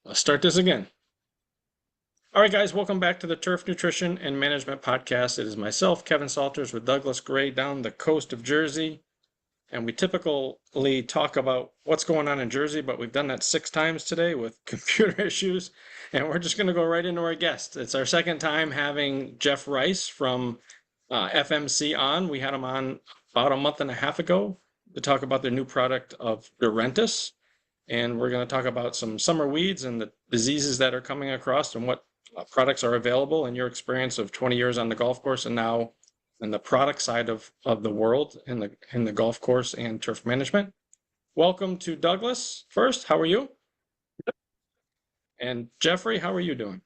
Let's start this again. All right, guys, welcome back to the Turf Nutrition and Management Podcast. It is myself, Kevin Salters, with Douglas Gray down the coast of Jersey. And we typically talk about what's going on in Jersey, but we've done that 6 times today with computer issues. And we're just going to go right into our guest. It's our second time having Jeff Rice from FMC on. We had him on about a month and a half ago to talk about their new product of Durentis. And we're going to talk about some summer weeds and the diseases that are coming across and what products are available in your experience of 20 years on the golf course and now in the product side of the world in the golf course and turf management. Welcome to Douglas first. How are you? And Jeffrey, how are you doing?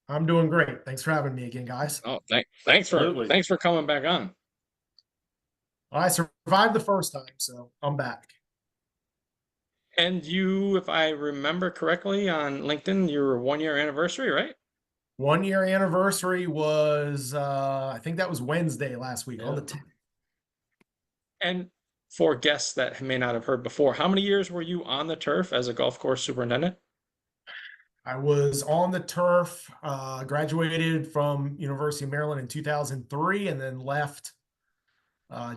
I'm doing great. Thanks for having me again, guys. Oh, thanks for coming back on. Well, I survived the first time, so I'm back. And you, if I remember correctly, on LinkedIn, your 1 year anniversary, right? 1 year anniversary was I think that was Wednesday last week on the 10th. And for guests that may not have heard before, how many years were you on the turf as a golf course superintendent? I was on the turf, graduated from University of Maryland in 2003, and then left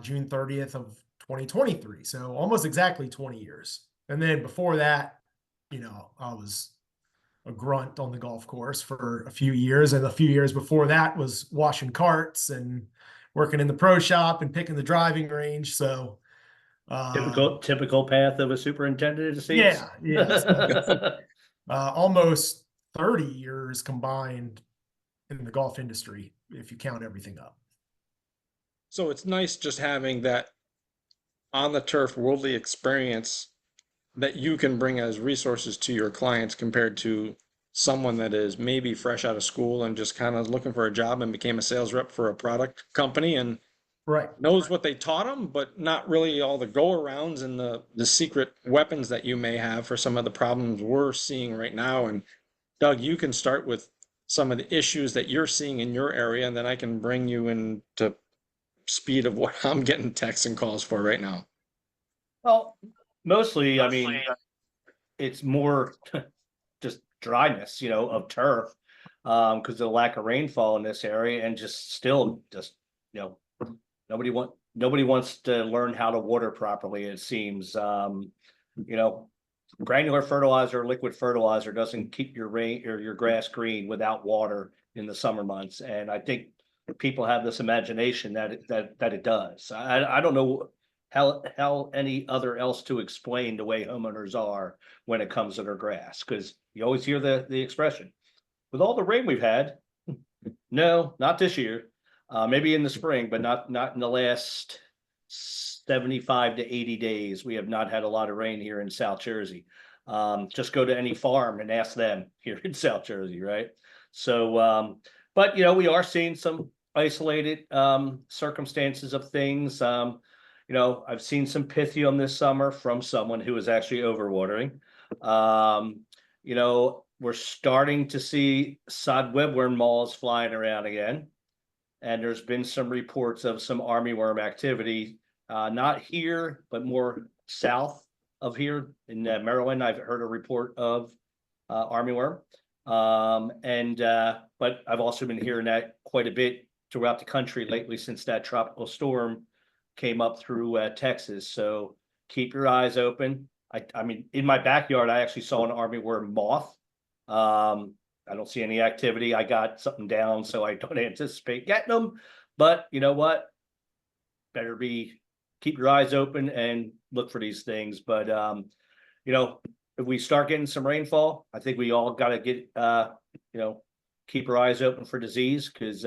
June 30th of 2023. So almost exactly 20 years. And then before that, I was a grunt on the golf course for a few years. And a few years before that was washing carts and working in the pro shop and picking the driving range. So typical path of a superintendent, it seems. yeah. Almost 30 years combined in the golf industry, if you count everything up. So it's nice just having that on the turf worldly experience that you can bring as resources to your clients compared to someone that is maybe fresh out of school and just kind of looking for a job and became a sales rep for a product company and knows what they taught them, but not really all the go-arounds and the secret weapons that you may have for some of the problems we're seeing right now. And Doug, you can start with some of the issues that you're seeing in your area, and then I can bring you into speed of what I'm getting texts and calls for right now. Well, mostly, I mean, it's more just dryness, of turf, because of the lack of rainfall in this area, and nobody wants to learn how to water properly. It seems, granular fertilizer, liquid fertilizer doesn't keep your rain or your grass green without water in the summer months, and I think people have this imagination that it does. I don't know how any other else to explain the way homeowners are when it comes to their grass, because you always hear the expression, with all the rain we've had. No, not this year. Maybe in the spring, but not in the last 75 to 80 days. We have not had a lot of rain here in South Jersey. Just go to any farm and ask them here in South Jersey, right? So, but we are seeing some isolated circumstances of things. I've seen some Pythium this summer from someone who was actually overwatering. We're starting to see sod webworm moths flying around again. And there's been some reports of some armyworm activity, not here, but more south of here in Maryland. I've heard a report of armyworm. But I've also been hearing that quite a bit throughout the country lately since that tropical storm came up through Texas. So keep your eyes open. I mean, in my backyard, I actually saw an armyworm moth. I don't see any activity. I got something down, so I don't anticipate getting them. But you know what? Better keep your eyes open and look for these things. But if we start getting some rainfall, I think we all got to get keep our eyes open for disease, because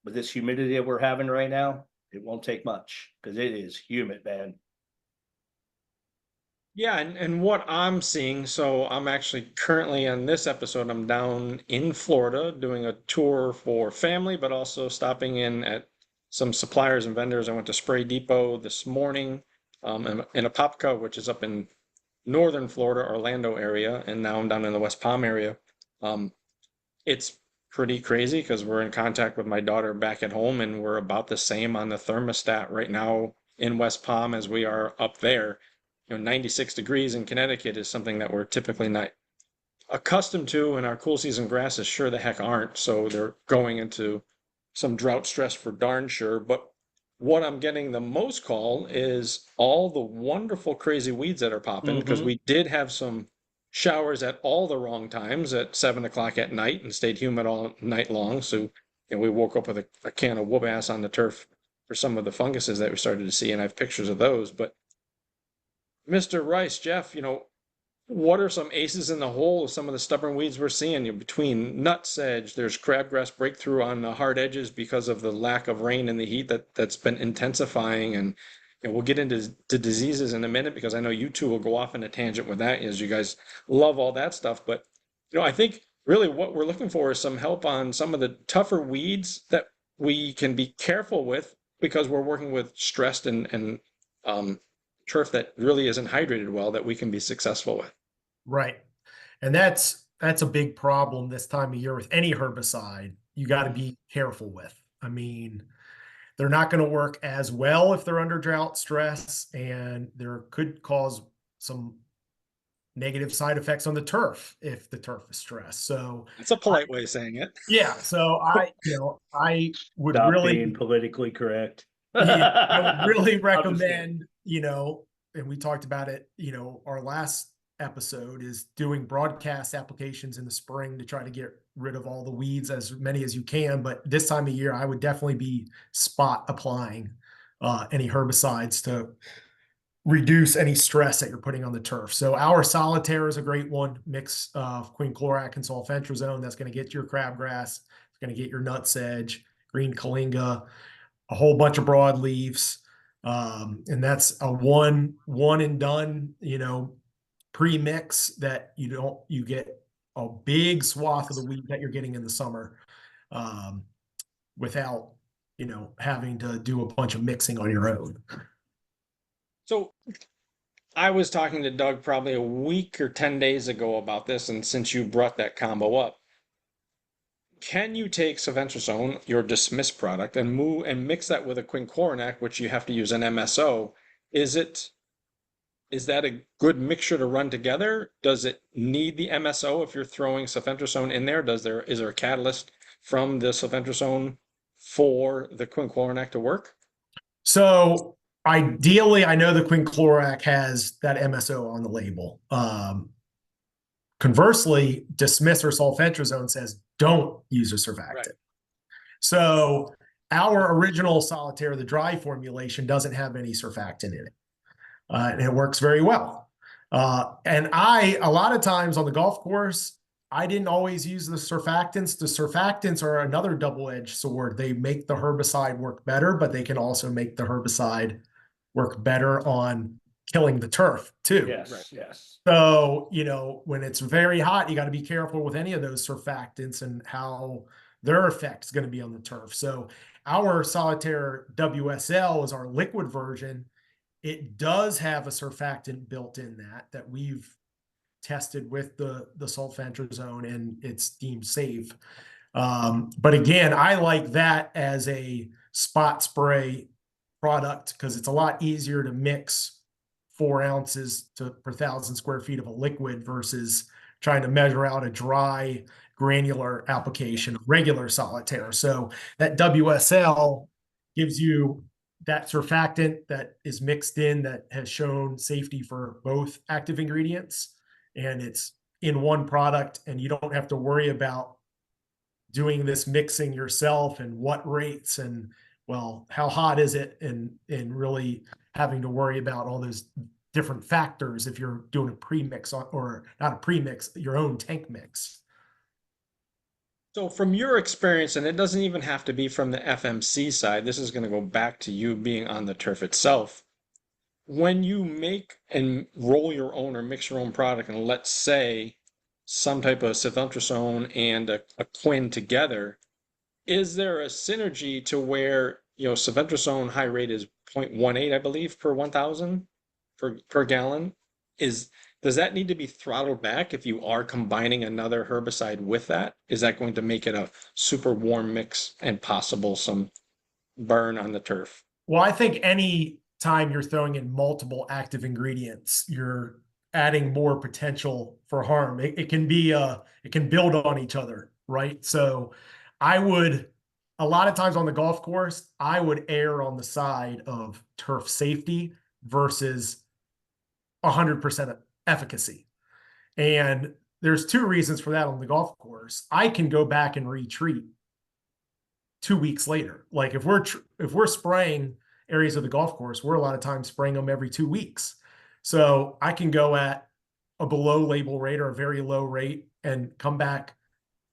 with this humidity that we're having right now, it won't take much, because it is humid, man. Yeah, and what I'm seeing, so I'm actually currently on this episode, I'm down in Florida doing a tour for family, but also stopping in at some suppliers and vendors. I went to Spray Depot this morning in Apopka, which is up in northern Florida, Orlando area, and now I'm down in the West Palm area. It's pretty crazy because we're in contact with my daughter back at home, and we're about the same on the thermostat right now in West Palm as we are up there. 96 degrees in Connecticut is something that we're typically not accustomed to, and our cool season grasses sure the heck aren't. So they're going into some drought stress for darn sure. But what I'm getting the most call is all the wonderful crazy weeds that are popping because Mhm. we did have some showers at all the wrong times at 7 o'clock at night and stayed humid all night long. So we woke up with a can of whoop ass on the turf for some of the funguses that we started to see, and I have pictures of those. But Mr. Rice, Jeff, what are some aces in the hole of some of the stubborn weeds we're seeing? Between nutsedge, there's crabgrass breakthrough on the hard edges because of the lack of rain and the heat that's been intensifying. And we'll get into diseases in a minute because I know you two will go off in a tangent with that as you guys love all that stuff. But I think really what we're looking for is some help on some of the tougher weeds that we can be careful with because we're working with stressed and um, turf that really isn't hydrated well that we can be successful with. Right. And that's a big problem this time of year with any herbicide. You got to be careful with. I mean, they're not going to work as well if they're under drought stress, and there could cause some negative side effects on the turf if the turf is stressed. So, That's a polite way of saying it. yeah, so I would Stop really, being politically correct. yeah, I would really I'm just kidding. recommend, and we talked about it, our last episode is doing broadcast applications in the spring to try to get rid of all the weeds, as many as you can. But this time of year, I would definitely be spot applying any herbicides to reduce any stress that you're putting on the turf. So our solitaire is a great one. Mix quinclorac and sulfentrazone. That's going to get your crabgrass. It's going to get your nutsedge, green kalinga, a whole bunch of broadleaves. And that's a one and done, pre-mix that you get a big swath of the weed that you're getting in the summer without, having to do a bunch of mixing on your own. So I was talking to Doug probably a week or 10 days ago about this, and since you brought that combo up, can you take silventrazone, your dismissed product, and mix that with a quinclorac, which you have to use an MSO? Is that a good mixture to run together? Does it need the MSO if you're throwing silventrazone in there? Is there a catalyst from the silventrazone for the quinclorac to work? So ideally, I know the quinclorac has that MSO on the label. Conversely, dismiss or sulfentrazone says don't use a surfactant. Right. So our original solitaire, the dry formulation, doesn't have any surfactant in it. And it works very well. And a lot of times on the golf course, I didn't always use the surfactants. The surfactants are another double-edged sword. They make the herbicide work better, but they can also make the herbicide work better on killing the turf too. Yes, Right. yes. So, when it's very hot, you got to be careful with any of those surfactants and how their effect is going to be on the turf. So our solitaire WSL is our liquid version. It does have a surfactant built in that we've tested with the sulfentrazone, and it's deemed safe. But again, I like that as a spot spray product because it's a lot easier to mix 4 ounces per 1,000 square feet of a liquid versus trying to measure out a dry granular application of regular solitaire. So that WSL gives you that surfactant that is mixed in that has shown safety for both active ingredients, and it's in one product, and you don't have to worry about doing this mixing yourself and what rates and how hot is it, and really having to worry about all those different factors if you're doing a pre-mix or not a pre-mix, your own tank mix. So from your experience, and it doesn't even have to be from the FMC side, this is going to go back to you being on the turf itself. When you make and roll your own or mix your own product, and let's say some type of silventrazone and a quin together, is there a synergy to where, silventrazone high rate is 0.18, I believe, per 1,000 per gallon? Does that need to be throttled back if you are combining another herbicide with that? Is that going to make it a super warm mix and possible some burn on the turf? Well, I think any time you're throwing in multiple active ingredients, you're adding more potential for harm. It can be it can build on each other, right? So I would, a lot of times on the golf course, I would err on the side of turf safety versus 100% efficacy. And there's two reasons for that on the golf course. I can go back and retreat 2 weeks later. Like if we're spraying areas of the golf course, we're a lot of times spraying them every 2 weeks. So I can go at a below label rate or a very low rate and come back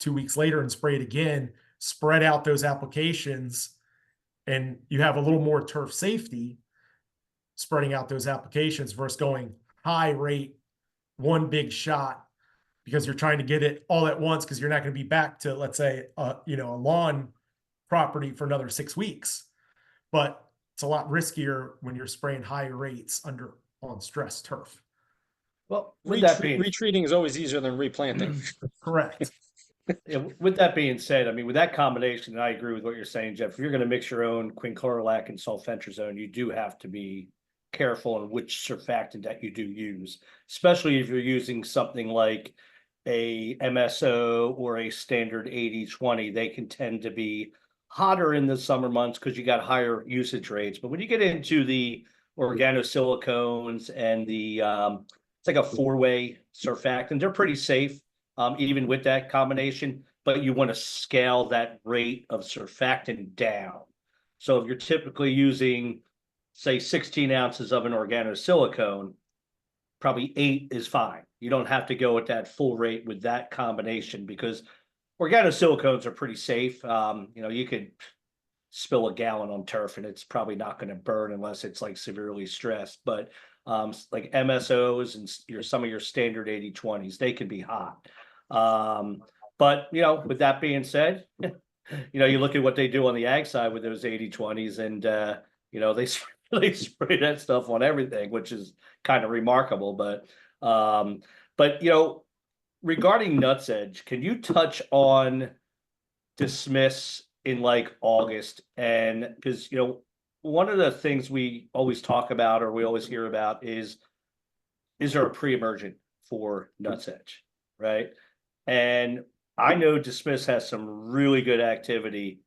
2 weeks later and spray it again, spread out those applications, and you have a little more turf safety spreading out those applications versus going high rate, one big shot, because you're trying to get it all at once because you're not going to be back to, let's say, a lawn property for another 6 weeks. But it's a lot riskier when you're spraying high rates on stress turf. Well, with that being retreating is always easier than replanting. Correct. yeah, with that being said, I mean, with that combination, and I agree with what you're saying, Jeff. If you're going to mix your own quinclorac and sulfentrazone, you do have to be careful on which surfactant that you do use, especially if you're using something like a MSO or a standard 80-20. They can tend to be hotter in the summer months because you got higher usage rates. But when you get into the organosilicones and the it's like a 4-way surfactant, they're pretty safe, even with that combination, but you want to scale that rate of surfactant down. So if you're typically using, say, 16 ounces of an organosilicone, probably 8 is fine. You don't have to go at that full rate with that combination because organosilicones are pretty safe. You could spill a gallon on turf and it's probably not going to burn unless it's like severely stressed. But like MSOs and some of your standard 80-20s, they can be hot. But with that being said, you look at what they do on the ag side with those 80-20s, and they spray that stuff on everything, which is kind of remarkable. But regarding nutsedge, can you touch on dismiss in like August? And because one of the things we always talk about or we always hear about is there a pre-emergent for nutsedge, right? And I know dismiss has some really good activity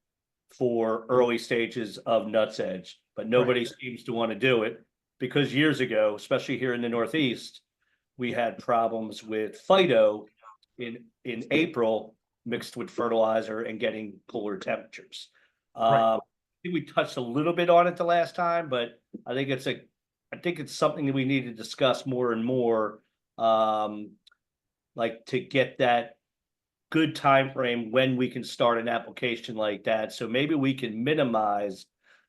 for early stages of nutsedge, but nobody seems to want to do it because years ago, especially here in the Northeast, we had problems with phyto in April mixed with fertilizer and getting cooler temperatures. I think we touched a little bit on it the last time, but I think it's something that we need to discuss more and more, like to get that good time frame when we can start an application like that. So maybe we can minimize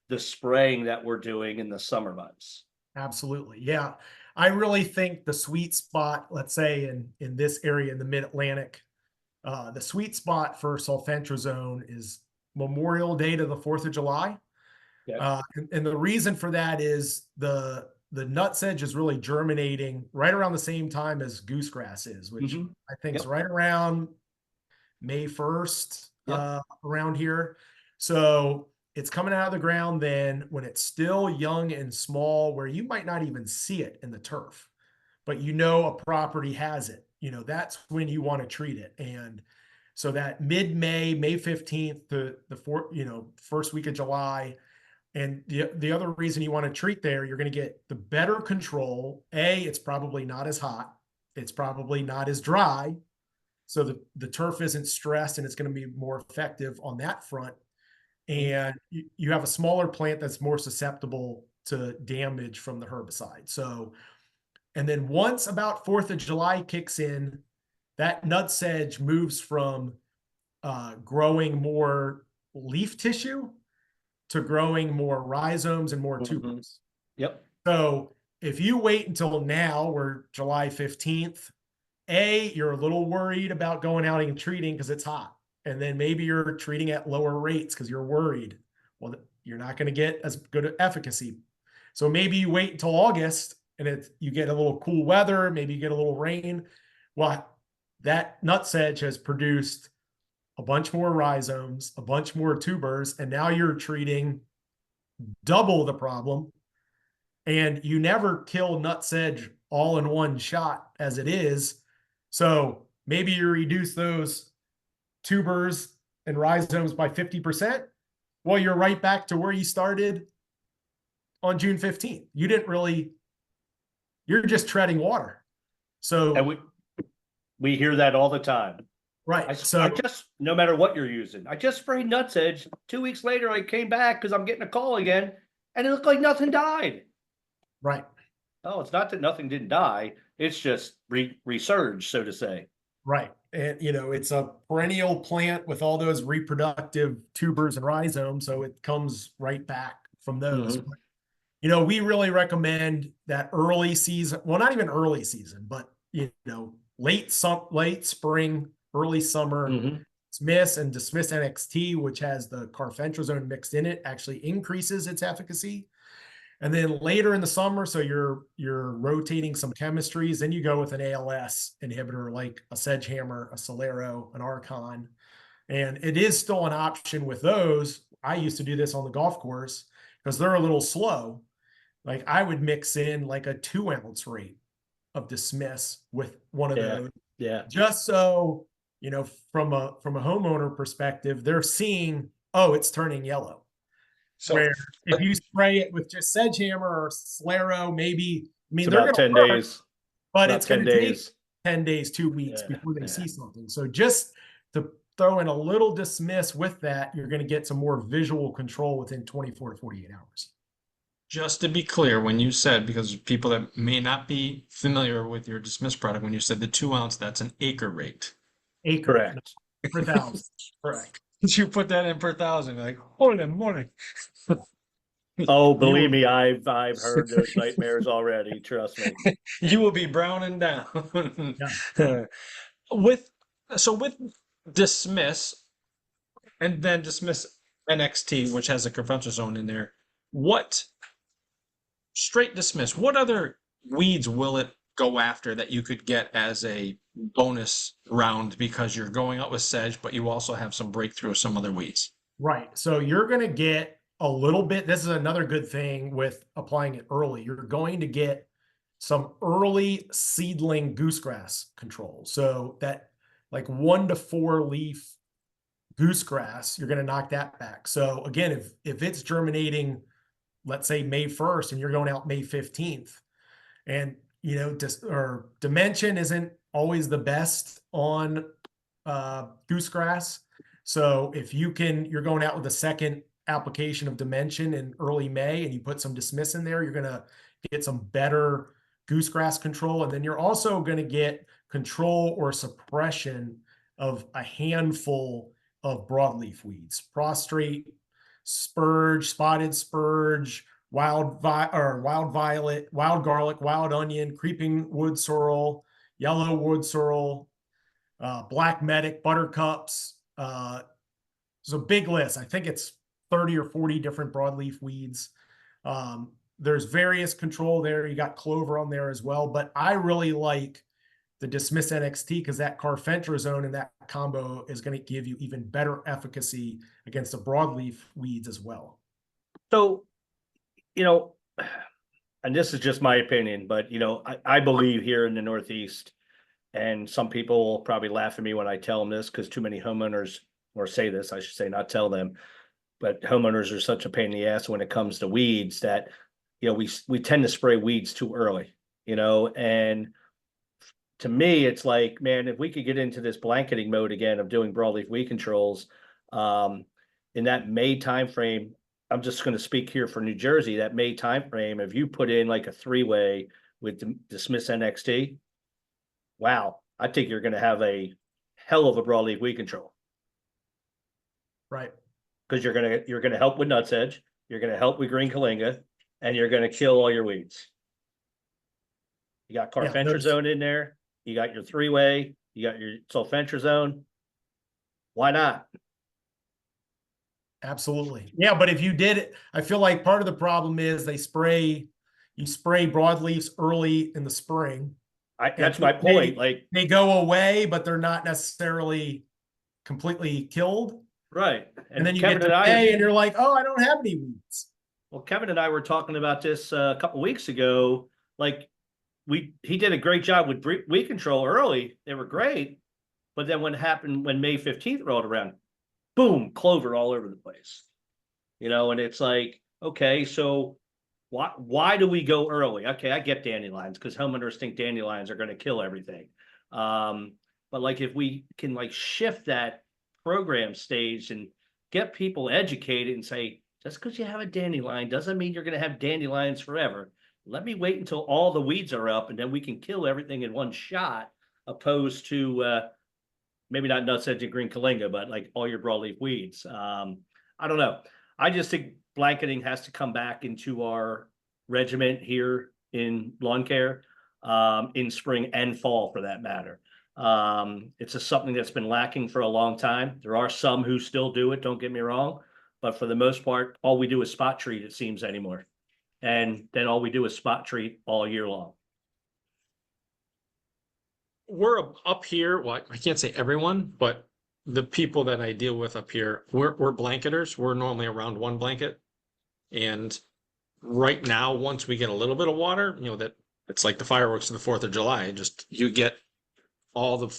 the spraying that we're doing in the summer months. Absolutely. Yeah. I really think the sweet spot, let's say in this area in the mid-Atlantic, the sweet spot for sulfentrazone is Memorial Day to the 4th of July. Yeah. And the reason for that is the nutsedge is really germinating right around the same time as goosegrass is, which I think is right around May 1st, around here. So it's coming out of the ground then when it's still young and small, where you might not even see it in the turf, but a property has it. That's when you want to treat it. And so that mid-May, May 15th to the first week of July. And the other reason you want to treat there, you're going to get the better control. It's probably not as hot. It's probably not as dry. So the turf isn't stressed and it's going to be more effective on that front. And you have a smaller plant that's more susceptible to damage from the herbicide. So, and then once about 4th of July kicks in, that nutsedge moves from growing more leaf tissue to growing more rhizomes and more tubers. Yep. So if you wait until now, we're July 15th, you're a little worried about going out and treating because it's hot. And then maybe you're treating at lower rates because you're worried. Well, you're not going to get as good efficacy. So maybe you wait until August and you get a little cool weather, maybe you get a little rain. Well, that nutsedge has produced a bunch more rhizomes, a bunch more tubers, and now you're treating double the problem. And you never kill nutsedge all in one shot as it is. So maybe you reduce those tubers and rhizomes by 50%. Well, you're right back to where you started on June 15th. You didn't really, you're just treading water. So, And we hear that all the time. right. I just, no matter what you're using, I just sprayed nuts edge. 2 weeks later, I came back because I'm getting a call again, and it looked like nothing died. right. Oh, it's not that nothing didn't die. It's just resurged, so to say. Right. And, it's a perennial plant with all those reproductive tubers and rhizomes. So it comes right back from those. Mhm. We really recommend that early season. Well, not even early season, but, late spring, early summer. Mhm. Dismiss and Dismiss NXT, which has the carfentrazone mixed in it, actually increases its efficacy. And then later in the summer, so you're rotating some chemistries, then you go with an ALS inhibitor like a Sedgehammer, a Solero, an Archon. And it is still an option with those. I used to do this on the golf course because they're a little slow. Like I would mix in like a 2-ounce rate of Dismiss with one of those. Yeah. Just so, from a homeowner perspective, they're seeing, oh, it's turning yellow. So Where if you spray it with just Sedgehammer or Solero, maybe, It's they're about going 10 to work, days. but About it's going 10 to take days. 10 days, 2 weeks Yeah, before they yeah. see something. So just to throw in a little Dismiss with that, you're going to get some more visual control within 24 to 48 hours. just to be clear, when you said, because people that may not be familiar with your Dismiss product, when you said the 2-ounce, that's an acre rate. Acre, Correct. per thousand. Correct. You put that in per thousand, like, holy moly. Oh, believe me, I've heard those nightmares already. Trust me. You will be browning down. Yeah. With Dismiss and then Dismiss NXT, which has a carfentrazone in there, what straight Dismiss, what other weeds will it go after that you could get as a bonus round because you're going out with sedge, but you also have some breakthrough of some other weeds? Right. So you're going to get a little bit. This is another good thing with applying it early. You're going to get some early seedling goosegrass control. So that like 1 to 4 leaf goosegrass, you're going to knock that back. So again, if it's germinating, let's say May 1st and you're going out May 15th, and or dimension isn't always the best on goosegrass. So if you're going out with a second application of dimension in early May and you put some Dismiss in there, you're going to get some better goosegrass control. And then you're also going to get control or suppression of a handful of broadleaf weeds: prostrate, spurge, spotted spurge, wild violet, wild garlic, wild onion, creeping wood sorrel, yellow wood sorrel, black medic, buttercups. It's a big list. I think it's 30 or 40 different broadleaf weeds. There's various control there. You got clover on there as well, but I really like the Dismiss NXT because that carfentrazone and that combo is going to give you even better efficacy against the broadleaf weeds as well. So, and this is just my opinion, but I believe here in the Northeast, and some people will probably laugh at me when I tell them this because too many homeowners, or say this, I should say, not tell them, but homeowners are such a pain in the ass when it comes to weeds that, we tend to spray weeds too early, and to me, it's like, man, if we could get into this blanketing mode again of doing broadleaf weed controls, in that May timeframe, I'm just going to speak here for New Jersey, that May timeframe, if you put in like a 3-way with Dismiss NXT, wow, I think you're going to have a hell of a broadleaf weed control. Right. Because you're going to help with nutsedge, you're going to help with green kalinga, and you're going to kill all your weeds. You got carfentrazone in there. You got your 3-way. You got your sulfentrazone. Why not? Absolutely. Yeah, but if you did it, I feel like part of the problem is you spray broadleaves early in the spring. That's my point. They go away, but they're not necessarily completely killed. Right. And then you get to May and you're like, oh, I don't have any weeds. Well, Kevin and I were talking about this a couple of weeks ago. Like, he did a great job with weed control early. They were great. But then what happened when May 15th rolled around? Boom, clover all over the place. And it's like, okay, so why do we go early? Okay, I get dandelions because homeowners think dandelions are going to kill everything. But like if we can like shift that program stage and get people educated and say, just because you have a dandelion doesn't mean you're going to have dandelions forever. Let me wait until all the weeds are up and then we can kill everything in one shot, opposed to maybe not nutsedge and green kalinga, but like all your broadleaf weeds. I don't know. I just think blanketing has to come back into our regiment here in lawn care, in spring and fall for that matter. It's something that's been lacking for a long time. There are some who still do it, don't get me wrong, but for the most part, all we do is spot treat, it seems anymore. And then all we do is spot treat all year long. We're up here. Well, I can't say everyone, but the people that I deal with up here, we're blanketers. We're normally around one blanket. And right now, once we get a little bit of water, that it's like the fireworks of the 4th of July. Just you get all the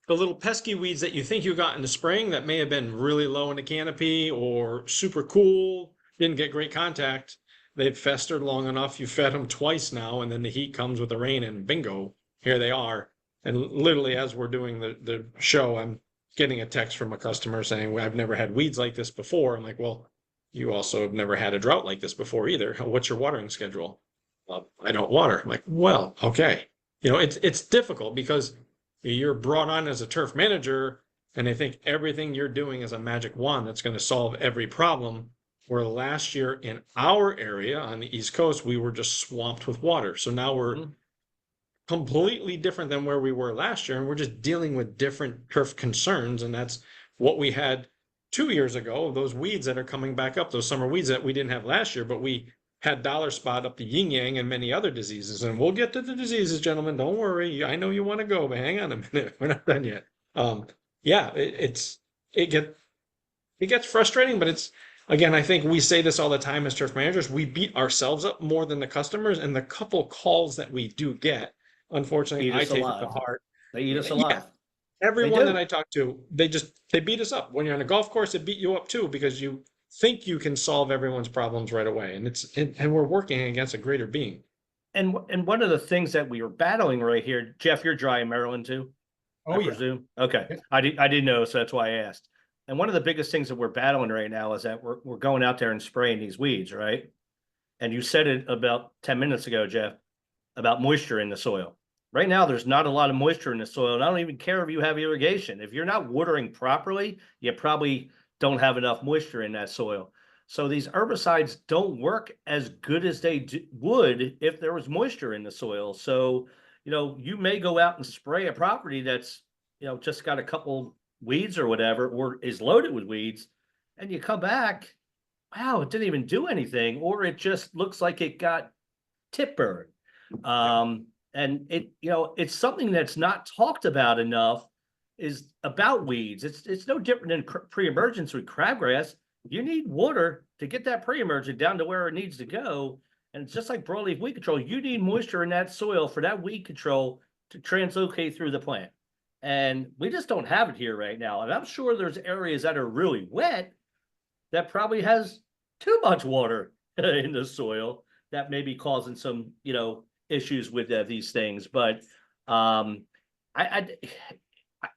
little pesky weeds that you think you got in the spring that may have been really low in the canopy or super cool, didn't get great contact. They've festered long enough. You fed them twice now, and then the heat comes with the rain, and bingo, here they are. And literally, as we're doing the show, I'm getting a text from a customer saying, well, I've never had weeds like this before. I'm like, well, you also have never had a drought like this before either. What's your watering schedule? I don't water. I'm like, well, okay. It's difficult because you're brought on as a turf manager and they think everything you're doing is a magic wand that's going to solve every problem. Where last year in our area on the East Coast, we were just swamped with water. So now we're completely different than where we were last year. And we're just dealing with different turf concerns. And that's what we had 2 years ago, those weeds that are coming back up, those summer weeds that we didn't have last year, but we had dollar spot up the yin yang and many other diseases. And we'll get to the diseases, gentlemen. Don't worry. I know you want to go, but hang on a minute. We're not done yet. Yeah, it gets frustrating, but it's, again, I think we say this all the time as turf managers, we beat ourselves up more than the customers, and the couple calls that we do get, unfortunately, I take it to heart. They eat us alive. Everyone that I talk to, they beat us up. When you're on a golf course, they beat you up too, because you think you can solve everyone's problems right away. And we're working against a greater being. And one of the things that we are battling right here, Jeff, you're dry in Maryland too? I presume. Okay. Yep. I didn't know, so that's why I asked. And one of the biggest things that we're battling right now is that we're going out there and spraying these weeds, right? And you said it about 10 minutes ago, Jeff, about moisture in the soil. Right now, there's not a lot of moisture in the soil, and I don't even care if you have irrigation. If you're not watering properly, you probably don't have enough moisture in that soil. So these herbicides don't work as good as they would if there was moisture in the soil. So, you may go out and spray a property that's, just got a couple weeds or whatever, or is loaded with weeds, and you come back, wow, it didn't even do anything, or it just looks like it got tip burn. And it's something that's not talked about enough is about weeds. It's no different than pre-emergence with crabgrass. You need water to get that pre-emergent down to where it needs to go. And it's just like broadleaf weed control. You need moisture in that soil for that weed control to translocate through the plant. And we just don't have it here right now. And I'm sure there's areas that are really wet that probably has too much water in the soil that may be causing some, issues with these things. But and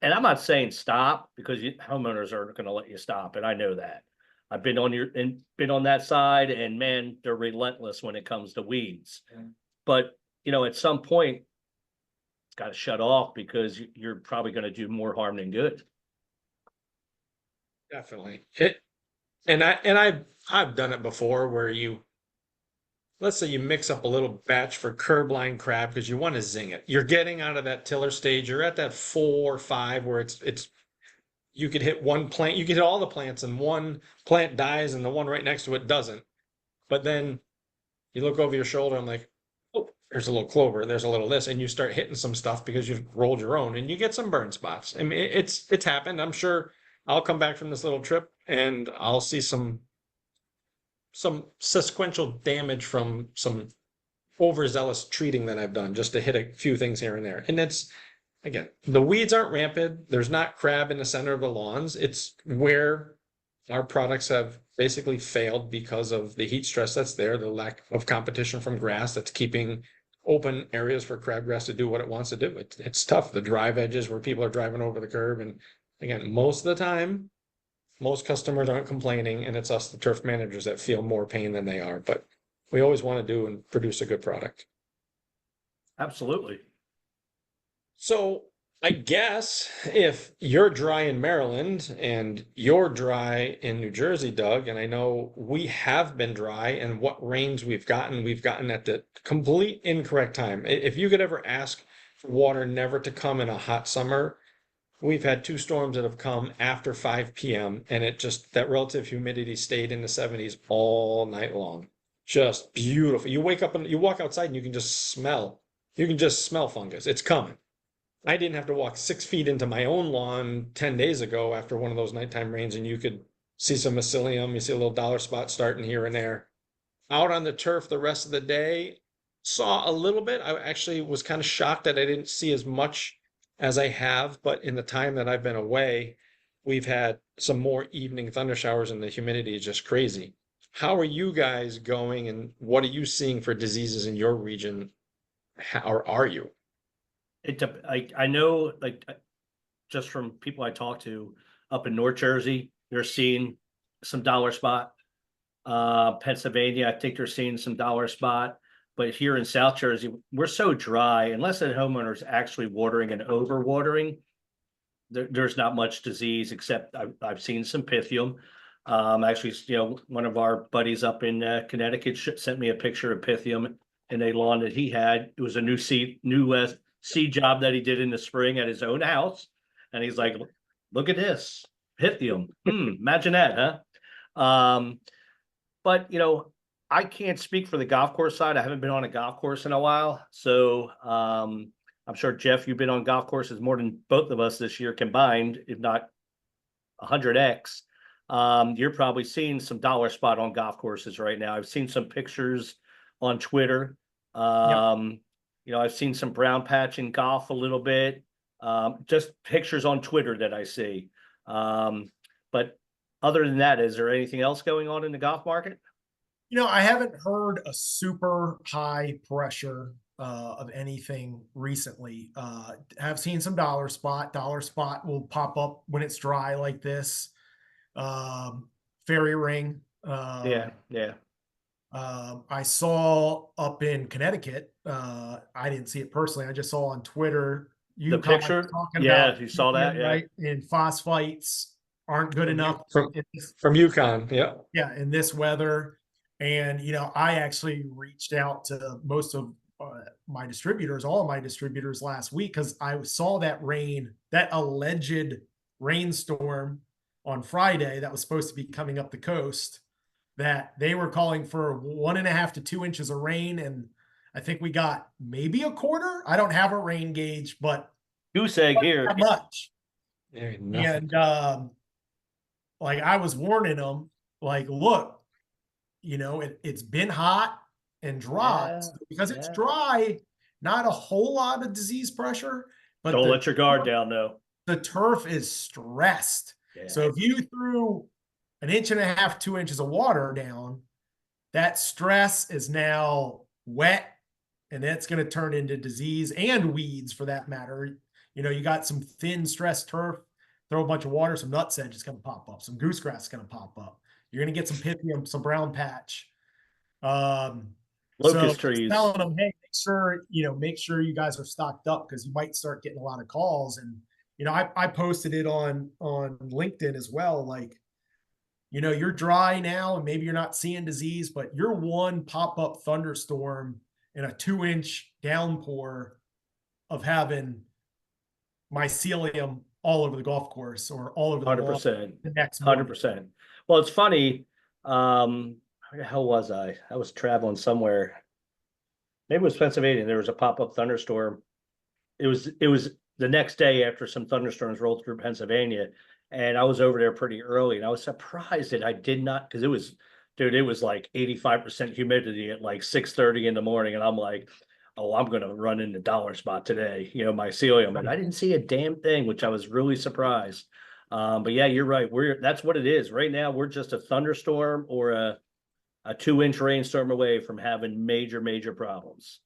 I'm not saying stop, because homeowners aren't going to let you stop, and I know that. I've been on that side, and man, they're relentless when it comes to weeds. But at some point, it's got to shut off, because you're probably going to do more harm than good. Definitely. I've done it before where let's say you mix up a little batch for curbline crab because you want to zing it. You're getting out of that tiller stage. You're at that 4 or 5 where it's you could hit one plant, you could hit all the plants, and one plant dies and the one right next to it doesn't. But then you look over your shoulder, I'm like, oh, there's a little clover, there's a little this, and you start hitting some stuff because you've rolled your own, and you get some burn spots. I mean, it's happened. I'm sure I'll come back from this little trip and I'll see some sequential damage from some overzealous treating that I've done just to hit a few things here and there. And it's, again, the weeds aren't rampant. There's not crab in the center of the lawns. It's where our products have basically failed because of the heat stress that's there, the lack of competition from grass that's keeping open areas for crabgrass to do what it wants to do. It's tough. The drive edges where people are driving over the curb. And again, most of the time, most customers aren't complaining, and it's us, the turf managers, that feel more pain than they are. But we always want to do and produce a good product. Absolutely. So I guess if you're dry in Maryland and you're dry in New Jersey, Doug, and I know we have been dry, and what rains we've gotten at the complete incorrect time. If you could ever ask for water never to come in a hot summer, we've had 2 storms that have come after 5 p.m. and it just, that relative humidity stayed in the 70s all night long. Just beautiful. You wake up and you walk outside and you can just smell fungus. It's coming. I didn't have to walk 6 feet into my own lawn 10 days ago after one of those nighttime rains, and you could see some mycelium. You see a little dollar spot starting here and there. Out on the turf the rest of the day, saw a little bit. I actually was kind of shocked that I didn't see as much as I have, but in the time that I've been away, we've had some more evening thunder showers and the humidity is just crazy. How are you guys going, and what are you seeing for diseases in your region? Or are you? I know, like, just from people I talk to up in North Jersey, they're seeing some dollar spot. Pennsylvania, I think they're seeing some dollar spot. But here in South Jersey, we're so dry, unless the homeowner's actually watering and over watering, there's not much disease, except I've seen some pythium. Actually, one of our buddies up in Connecticut sent me a picture of pythium in a lawn that he had. It was a new seed job that he did in the spring at his own house. And he's like, look at this, pythium. Imagine that, huh? But I can't speak for the golf course side. I haven't been on a golf course in a while. So I'm sure, Jeff, you've been on golf courses more than both of us this year combined, if not 100x. You're probably seeing some dollar spot on golf courses right now. I've seen some pictures on Twitter. I've seen some brown patch in golf a little bit. Just pictures on Twitter that I see. But other than that, is there anything else going on in the golf market? I haven't heard a super high pressure of anything recently. Have seen some dollar spot. Dollar spot will pop up when it's dry like this. Fairy ring. Yeah. I saw up in Connecticut. I didn't see it personally. I just saw on Twitter. The picture. You saw that. Yeah. Right. And phosphites aren't good enough from Yukon. Yeah. Yeah. In this weather. And, I actually reached out to most of my distributors, all of my distributors last week, because I saw that alleged rainstorm on Friday that was supposed to be coming up the coast, that they were calling for 1.5 to 2 inches of rain. And I think we got maybe a quarter. I don't have a rain gauge, but goose egg here. Not much. And I was warning them, look, it's been hot and dry. So because it's dry, not a whole lot of disease pressure, but don't let your guard down though. The turf is stressed. Yeah. So if you threw 1.5 to 2 inches of water down, that stress is now wet, and it's going to turn into disease and weeds for that matter. You got some thin stressed turf, throw a bunch of water, some nutsedge is going to pop up, some goosegrass is going to pop up. You're going to get some pythium, some brown patch. Locust trees. Telling them, hey, make sure you guys are stocked up, because you might start getting a lot of calls. And I posted it on LinkedIn as well. You're dry now, and maybe you're not seeing disease, but you're one pop-up thunderstorm and a 2-inch downpour of having mycelium all over the golf course or all over the 100%. The next morning. 100%. Well, it's funny. Where the hell was I? I was traveling somewhere. Maybe it was Pennsylvania. There was a pop-up thunderstorm. It was the next day after some thunderstorms rolled through Pennsylvania, and I was over there pretty early, and I was surprised that I did not, because it was dude, it was like 85% humidity at like 6:30 in the morning. And I'm like, oh, I'm going to run into Dollar Spot today, you know, my celium. And I didn't see a damn thing, which I was really surprised. But yeah, you're right. That's what it is. Right now, we're just a thunderstorm or a 2-inch rainstorm away from having major problems.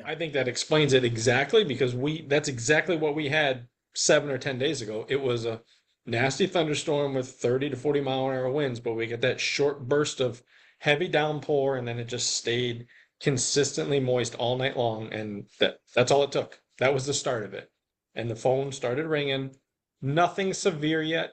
I think that explains it exactly because that's exactly what we had 7 or 10 days ago. It was a nasty thunderstorm with 30 to 40 mile an hour winds, but we get that short burst of heavy downpour and then it just stayed consistently moist all night long. And that's all it took. That was the start of it. And the phone started ringing. Nothing severe yet.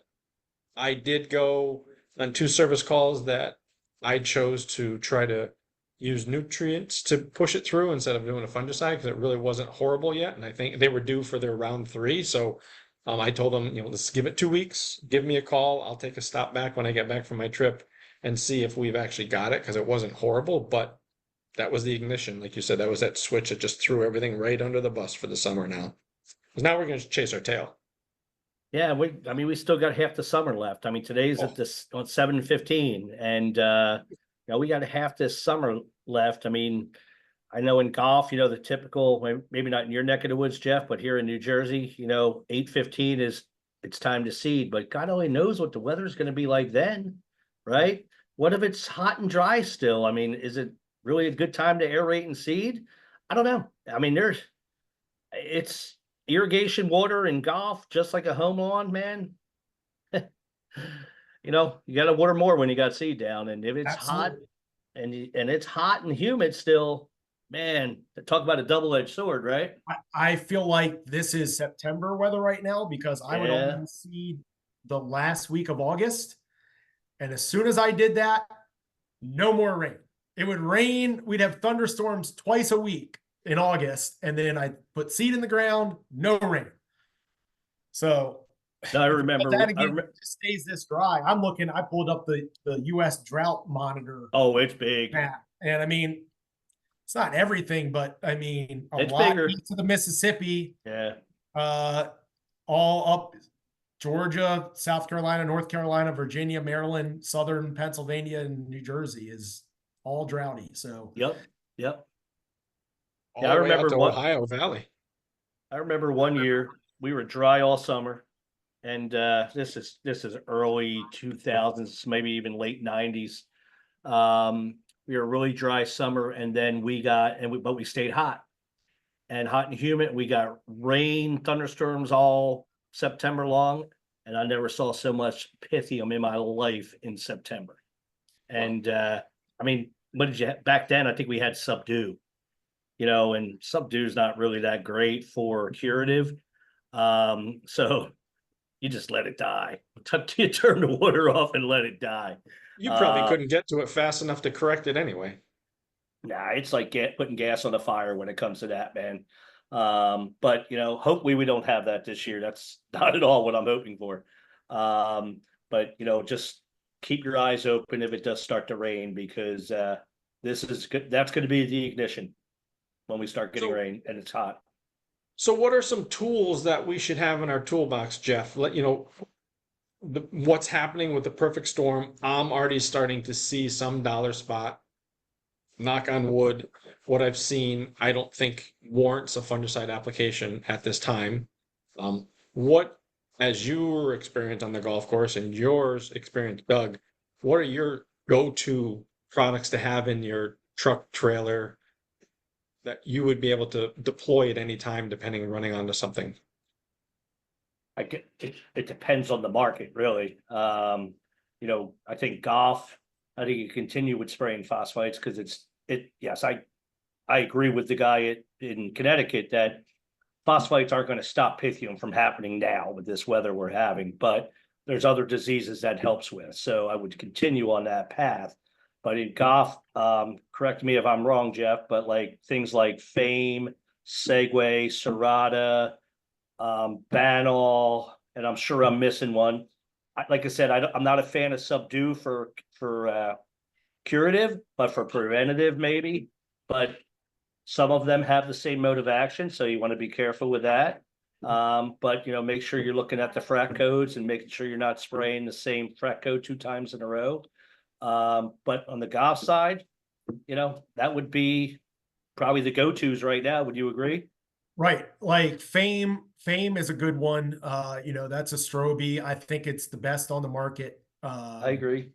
I did go on 2 service calls that I chose to try to use nutrients to push it through instead of doing a fungicide because it really wasn't horrible yet. And I think they were due for their round 3. So I told them, let's give it 2 weeks. Give me a call. I'll take a stop back when I get back from my trip and see if we've actually got it because it wasn't horrible. But that was the ignition. Like you said, that was that switch that just threw everything right under the bus for the summer now. Because now we're going to chase our tail. Yeah, we still got half the summer left. I mean, today's at this on 7:15, and we got half this summer left. I mean, I know in golf, the typical, maybe not in your neck of the woods, Jeff, but here in New Jersey, 8:15 it's time to seed, but God only knows what the weather's going to be like then, right? What if it's hot and dry still? I mean, is it really a good time to aerate and seed? I don't know. I mean, it's irrigation water in golf, just like a home lawn, man. You got to water more when you got seed down. And if it's Absolutely. hot and it's hot and humid still, man, talk about a double-edged sword, right? I feel like this is September weather right now because I would Yeah. only see the last week of August. And as soon as I did that, no more rain. It would rain. We'd have thunderstorms twice a week in August. And then I put seed in the ground, no rain. So No, I remember. that again, it just stays this dry. I pulled up the U.S. drought monitor. Oh, it's big. And I mean, it's not everything, but I mean, It's lot bigger. east of the Mississippi, Yeah. all up Georgia, South Carolina, North Carolina, Virginia, Maryland, Southern Pennsylvania, and New Jersey is all droughty. So Yep. All Yeah, I the way out remember to Ohio Valley. I remember one year we were dry all summer, and this is early 2000s, maybe even late 90s. We were really dry summer, and then but we stayed hot and humid. We got rain, thunderstorms all September long, and I never saw so much pythium in my life in September. And I mean, what did you have back then? I think we had Subdue. And Subdue's not really that great for curative. So you just let it die. You turn the water off and let it die. You probably couldn't get to it fast enough to correct it anyway. Nah, it's like putting gas on the fire when it comes to that, man. But hopefully we don't have that this year. That's not at all what I'm hoping for. But just keep your eyes open if it does start to rain because this is good. That's going to be the ignition when we start getting rain and it's hot. So what are some tools that we should have in our toolbox, Jeff? What's happening with the perfect storm. I'm already starting to see some dollar spot. Knock on wood. What I've seen, I don't think warrants a fungicide application at this time. What, as your experience on the golf course and yours experience, Doug, what are your go-to products to have in your truck trailer that you would be able to deploy at any time, depending on running onto something? It depends on the market, really. I think golf, I think you continue with spraying phosphates because yes, I agree with the guy in Connecticut that phosphates aren't going to stop pythium from happening now with this weather we're having, but there's other diseases that helps with. So I would continue on that path. But in golf, correct me if I'm wrong, Jeff, but like things like Fame, Segway, Serrata, Banal, and I'm sure I'm missing one. Like I said, I'm not a fan of Subdue for curative, but for preventative maybe. But some of them have the same mode of action, so you want to be careful with that. But make sure you're looking at the frac codes and making sure you're not spraying the same frac code 2 times in a row. But on the golf side, that would be probably the go-tos right now. Would you agree? Right. Like Fame is a good one. That's a Strobe. I think it's the best on the market. I agree.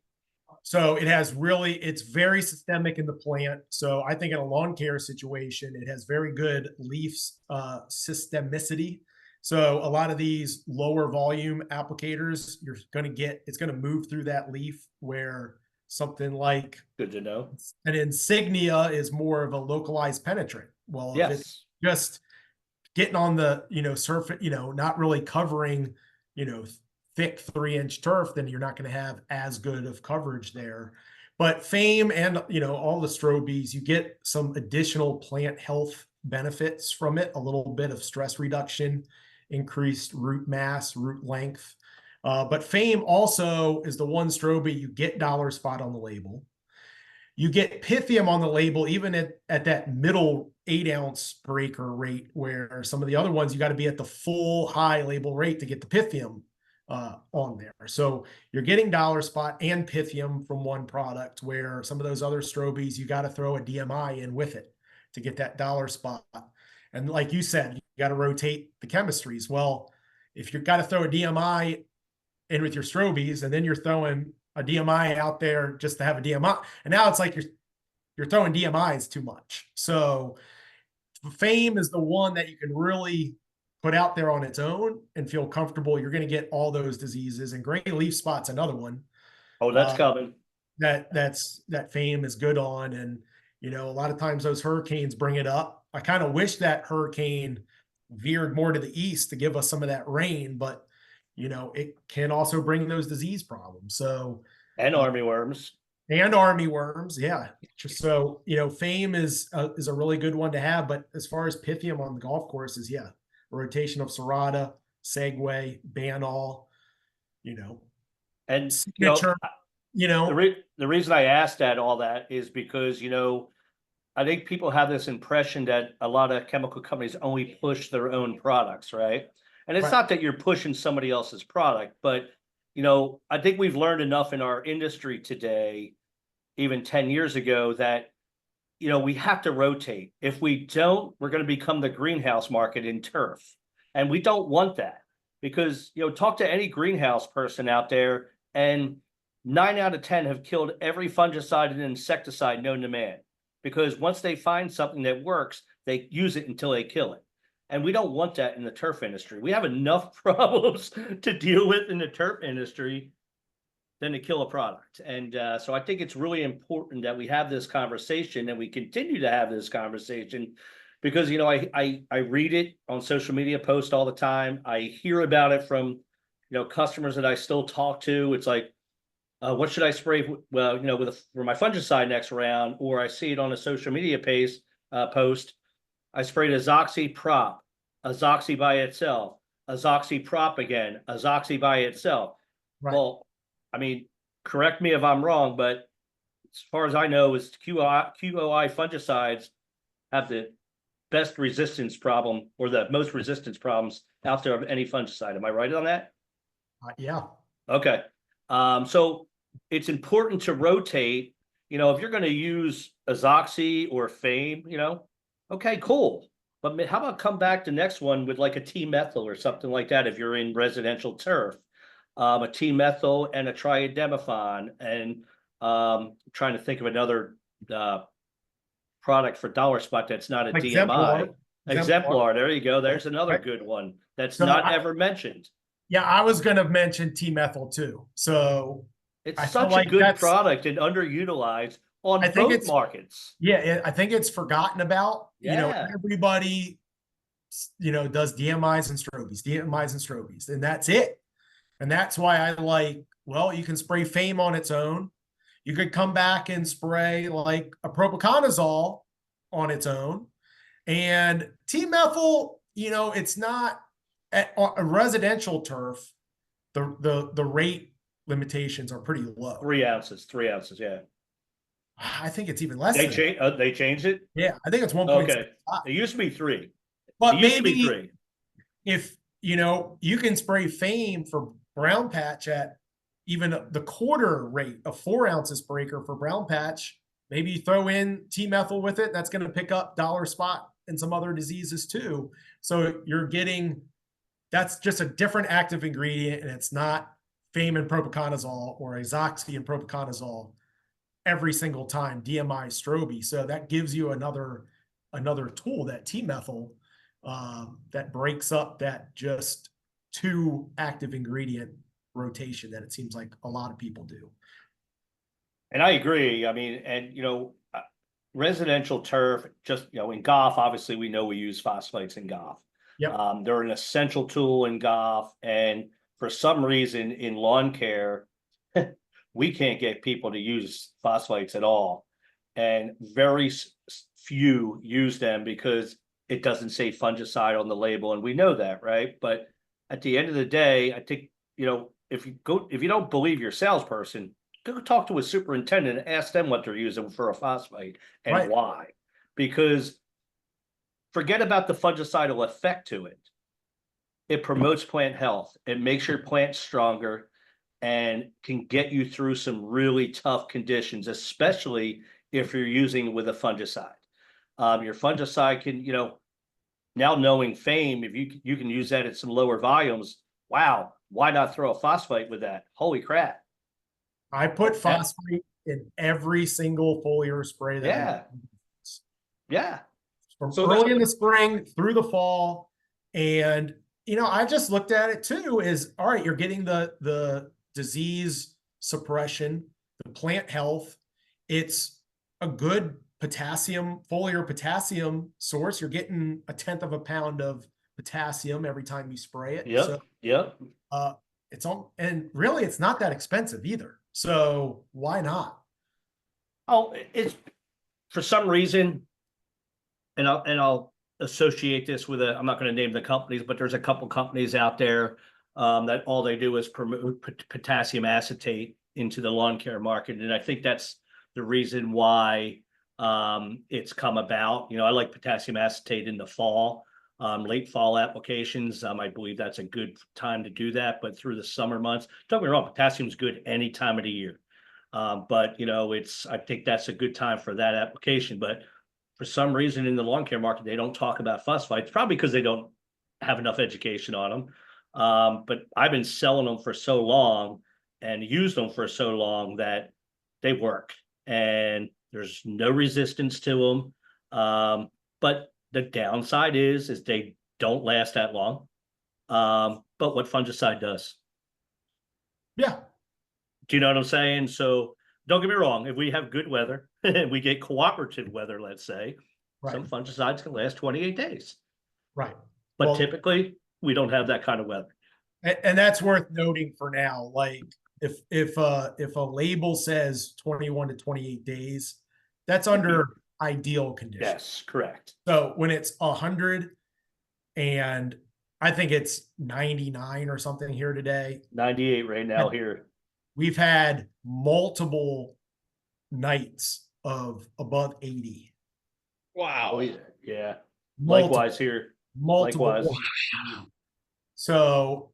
So it's very systemic in the plant. So I think in a lawn care situation, it has very good leaf systemicity. So a lot of these lower volume applicators, it's going to move through that leaf, where something like Good to know. an insignia is more of a localized penetrant. Well, if it's Yes. just getting on the, surface, not really covering, thick 3-inch turf, then you're not going to have as good of coverage there. But Fame and, all the Strobes, you get some additional plant health benefits from it, a little bit of stress reduction, increased root mass, root length. But Fame also is the one Strobe you get dollar spot on the label. You get Pythium on the label, even at that middle 8-ounce breaker rate, where some of the other ones, you got to be at the full high label rate to get the Pythium on there. So you're getting dollar spot and Pythium from one product, where some of those other Strobes, you got to throw a DMI in with it to get that dollar spot. And like you said, you got to rotate the chemistries. Well, if you've got to throw a DMI in with your Strobes, and then you're throwing a DMI out there just to have a DMI, and now it's like you're throwing DMIs too much. So Fame is the one that you can really put out there on its own and feel comfortable. You're going to get all those diseases, and gray leaf spot's another one. Oh, that's coming. That Fame is good on. And, a lot of times those hurricanes bring it up. I kind of wish that hurricane veered more to the east to give us some of that rain, but it can also bring those disease problems. So, And armyworms. And armyworms, yeah. So, Fame is a really good one to have. But as far as Pythium on the golf courses, yeah, a rotation of Serrata, Segway, Banall, And signature, the reason I asked all that is because I think people have this impression that a lot of chemical companies only push their own products, right? And it's Right. not that you're pushing somebody else's product, but I think we've learned enough in our industry today, even 10 years ago, that we have to rotate. If we don't, we're going to become the greenhouse market in turf. And we don't want that, because, talk to any greenhouse person out there, and 9 out of 10 have killed every fungicide and insecticide known to man, because once they find something that works, they use it until they kill it. And we don't want that in the turf industry. We have enough problems to deal with in the turf industry than to kill a product. And so I think it's really important that we have this conversation, and we continue to have this conversation, because, I read it on social media posts all the time. I hear about it from, customers that I still talk to. It's like, what should I spray? Well, for my fungicide next round, or I see it on a social media post. I sprayed Azoxy Prop, Azoxy by itself, Azoxy Prop again, Azoxy by itself. Right. Well, I mean, correct me if I'm wrong, but as far as I know, is QOI fungicides have the best resistance problem, or the most resistance problems out there of any fungicide. Am I right on that? Yeah. Okay. So it's important to rotate. If you're going to use Azoxy or Fame, okay, cool. But how about come back the next one with like a T-methyl or something like that if you're in residential turf? A T-methyl and a triademifon, and trying to think of another product for dollar spot that's not a DMI. Exemplar. There you go. There's another good one that's not ever mentioned. Yeah, I was going to mention T-methyl too. So it's such a good product and underutilized on both markets. Yeah, I think it's forgotten about. Yeah. Everybody, does DMIs and Strobies, and that's it. And that's why you can spray Fame on its own. You could come back and spray like a propiconazole on its own. And T-methyl, it's not at a residential turf. The rate limitations are pretty low. 3 ounces, yeah. I think it's even less. They changed it? Yeah, I think it's 1.5. Okay. It used to be 3. But maybe if you can spray Fame for brown patch at even the quarter rate of 4 ounces per acre for brown patch. Maybe you throw in T-methyl with it. That's going to pick up dollar spot and some other diseases too. So you're getting, that's just a different active ingredient, and it's not FAME and propiconazole or azoxy and propiconazole every single time, DMI, strobe. So that gives you another tool, that T-methyl, that breaks up that just 2 active ingredient rotation that it seems like a lot of people do. And I agree. I mean, and residential turf, just, in golf, obviously we know we use phosphates in golf. Yep. They're an essential tool in golf. And for some reason in lawn care, we can't get people to use phosphates at all. And very few use them because it doesn't say fungicide on the label. And we know that, right? But at the end of the day, I think, if you don't believe your salesperson, go talk to a superintendent and ask them what they're using for a phosphate and Right. why. Because forget about the fungicidal effect to it. It promotes plant health. It makes your plant stronger and can get you through some really tough conditions, especially if you're using with a fungicide. Your fungicide can, now knowing FAME, if you can use that at some lower volumes, wow, why not throw a phosphate with that? Holy crap. I put phosphate in every single foliar spray that Yeah. from So early in the spring through the fall. And I just looked at it too, is all right, you're getting the disease suppression, the plant health. It's a good foliar potassium source. You're getting 1/10 of a pound of potassium every time you spray it. Yep. It's all, and really it's not that expensive either. So why not? Oh, it's for some reason, and I'll associate this with I'm not going to name the companies, but there's a couple companies out there that all they do is promote potassium acetate into the lawn care market. And I think that's the reason why it's come about. I like potassium acetate in the fall, late fall applications. I believe that's a good time to do that. But through the summer months, don't get me wrong, potassium is good any time of the year. But I think that's a good time for that application. But for some reason in the lawn care market, they don't talk about phosphates, probably because they don't have enough education on them. But I've been selling them for so long and used them for so long that they work and there's no resistance to them. But the downside is they don't last that long. But what fungicide does. Yeah. Do you know what I'm saying? So don't get me wrong. If we have good weather, we get cooperative weather, let's say, Right. some fungicides can last 28 days. Right. But typically we don't have that kind of weather. And that's worth noting for now. Like if a label says 21 to 28 days, that's under ideal conditions. Yes, correct. So when it's 100 and I think it's 99 or something here today. 98 right now here. We've had multiple nights of above 80. Wow. Oh, yeah. Likewise here. Multiple. Likewise. So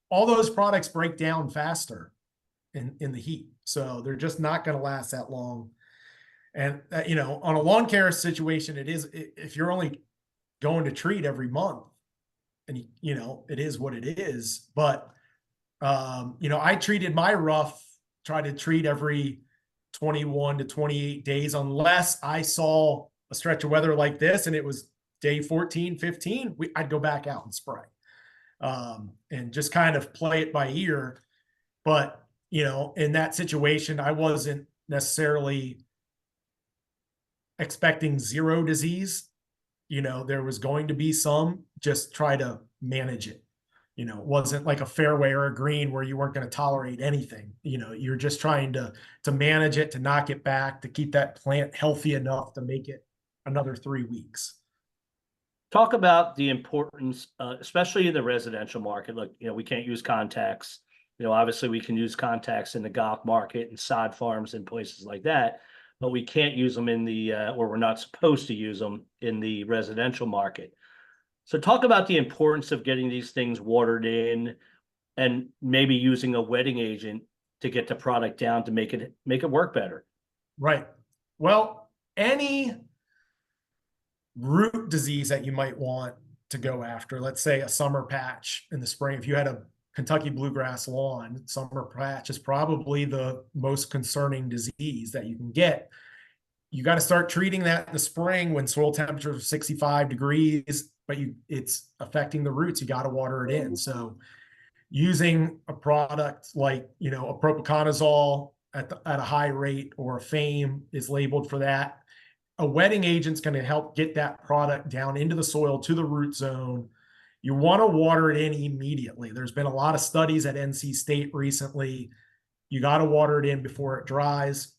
all those products break down faster in the heat. So they're just not going to last that long. And on a lawn care situation, it is, if you're only going to treat every month, and it is what it is. But I treated my rough, try to treat every 21 to 28 days, unless I saw a stretch of weather like this and it was day 14, 15, I'd go back out and spray, and just kind of play it by ear. But, in that situation, I wasn't necessarily expecting zero disease. There was going to be some, just try to manage it. It wasn't like a fairway or a green where you weren't going to tolerate anything. You're just trying to manage it, to knock it back, to keep that plant healthy enough to make it another 3 weeks. Talk about the importance, especially in the residential market. Look, we can't use contacts. Obviously we can use contacts in the golf market and sod farms and places like that, but we can't use them in the, or we're not supposed to use them in the residential market. So talk about the importance of getting these things watered in. and maybe using a wetting agent to get the product down to make it work better. Right. Well, any root disease that you might want to go after, let's say a summer patch in the spring, if you had a Kentucky bluegrass lawn, summer patch is probably the most concerning disease that you can get. You got to start treating that in the spring when soil temperatures are 65 degrees, but it's affecting the roots. You got to water it in. So using a product like, a propiconazole at a high rate, or a FAME is labeled for that. A wetting agent's going to help get that product down into the soil to the root zone. You want to water it in immediately. There's been a lot of studies at NC State recently. You got to water it in before it dries.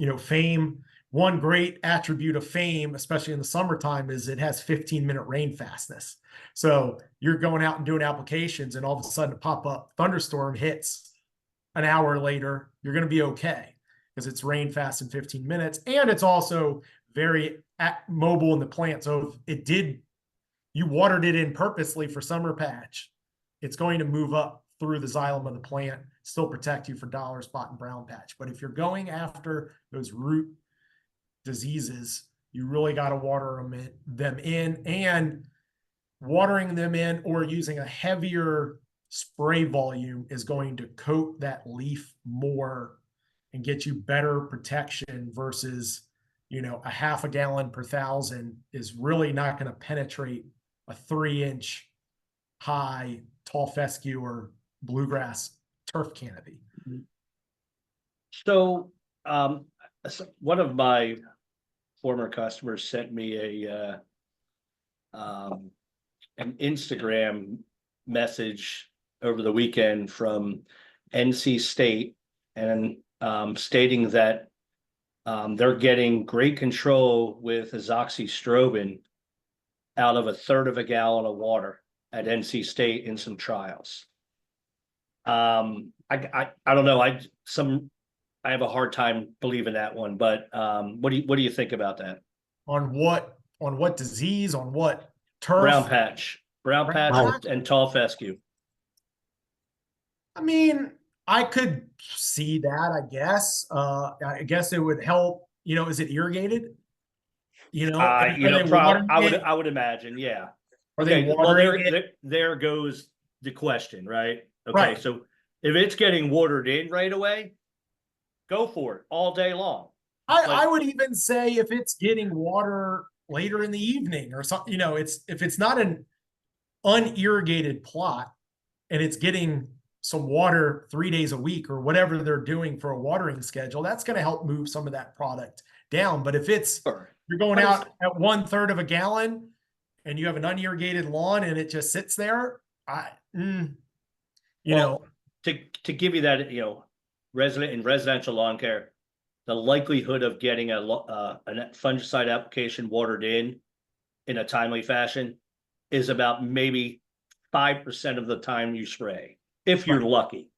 FAME, one great attribute of FAME, especially in the summertime, is it has 15-minute rain fastness. So you're going out and doing applications, and all of a sudden a pop-up thunderstorm hits an hour later, you're going to be okay, because it's rain fast in 15 minutes. And it's also very mobile in the plant. So if you watered it in purposely for summer patch, it's going to move up through the xylem of the plant, still protect you for dollar spot and brown patch. But if you're going after those root diseases, you really got to water them in, and watering them in or using a heavier spray volume is going to coat that leaf more and get you better protection versus, a half a gallon per thousand is really not going to penetrate a 3-inch high tall fescue or bluegrass turf canopy. So, one of my former customers sent me an Instagram message over the weekend from NC State, and stating that they're getting great control with azoxystrobin out of 1/3 of a gallon of water at NC State in some trials. I don't know. I have a hard time believing that one, but what do you think about that? On what disease? On what turf? Brown patch and tall fescue. I mean, I could see that, I guess. I guess it would help. Is it irrigated? I would imagine, yeah. Are Okay, they well, watering it? there goes the question, right? Okay, Right. so if it's getting watered in right away, go for it all day long. I would even say if it's getting water later in the evening or something, if it's not an unirrigated plot and it's getting some water 3 days a week or whatever they're doing for a watering schedule, that's going to help move some of that product down. But if you're going out at 1/3 of a gallon and you have an unirrigated lawn and it just sits there, to give you that, residential lawn care, the likelihood of getting a fungicide application watered in a timely fashion is about maybe 5% of the time you spray, if you're lucky.